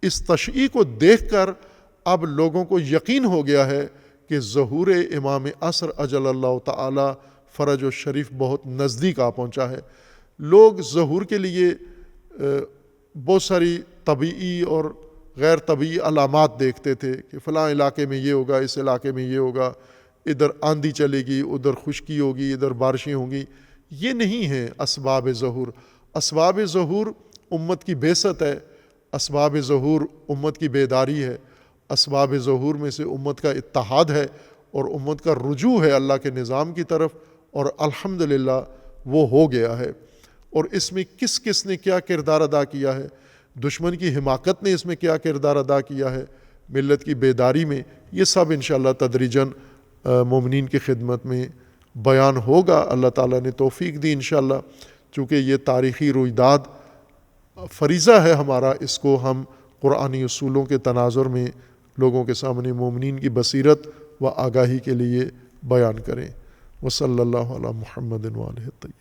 اس تشییع کو دیکھ کر اب لوگوں کو یقین ہو گیا ہے کہ ظہور امام عصر اجل اللہ تعالی فرج و شریف بہت نزدیک آ پہنچا ہے۔ لوگ ظہور کے لیے بہت ساری طبیعی اور غیر طبیعی علامات دیکھتے تھے کہ فلاں علاقے میں یہ ہوگا، اس علاقے میں یہ ہوگا، ادھر آندھی چلے گی، ادھر خشکی ہوگی، ادھر بارشیں ہوں گی۔ یہ نہیں ہے اسباب ظہور۔ اسباب ظہور امت کی بعثت ہے، اسباب ظہور امت کی بیداری ہے، اسباب ظہور میں سے امت کا اتحاد ہے، اور امت کا رجوع ہے اللہ کے نظام کی طرف، اور الحمدللہ وہ ہو گیا ہے۔ اور اس میں کس کس نے کیا کردار ادا کیا ہے، دشمن کی حماقت نے اس میں کیا کردار ادا کیا ہے، ملت کی بیداری میں، یہ سب انشاءاللہ تدریجاً مومنین کی خدمت میں بیان ہوگا۔ اللہ تعالیٰ نے توفیق دی انشاءاللہ، چونکہ یہ تاریخی رویداد فریضہ ہے ہمارا، اس کو ہم قرآنی اصولوں کے تناظر میں لوگوں کے سامنے مومنین کی بصیرت و آگاہی کے لیے بیان کریں۔ وصلی اللہ علی محمد وآلہ الطاہرین۔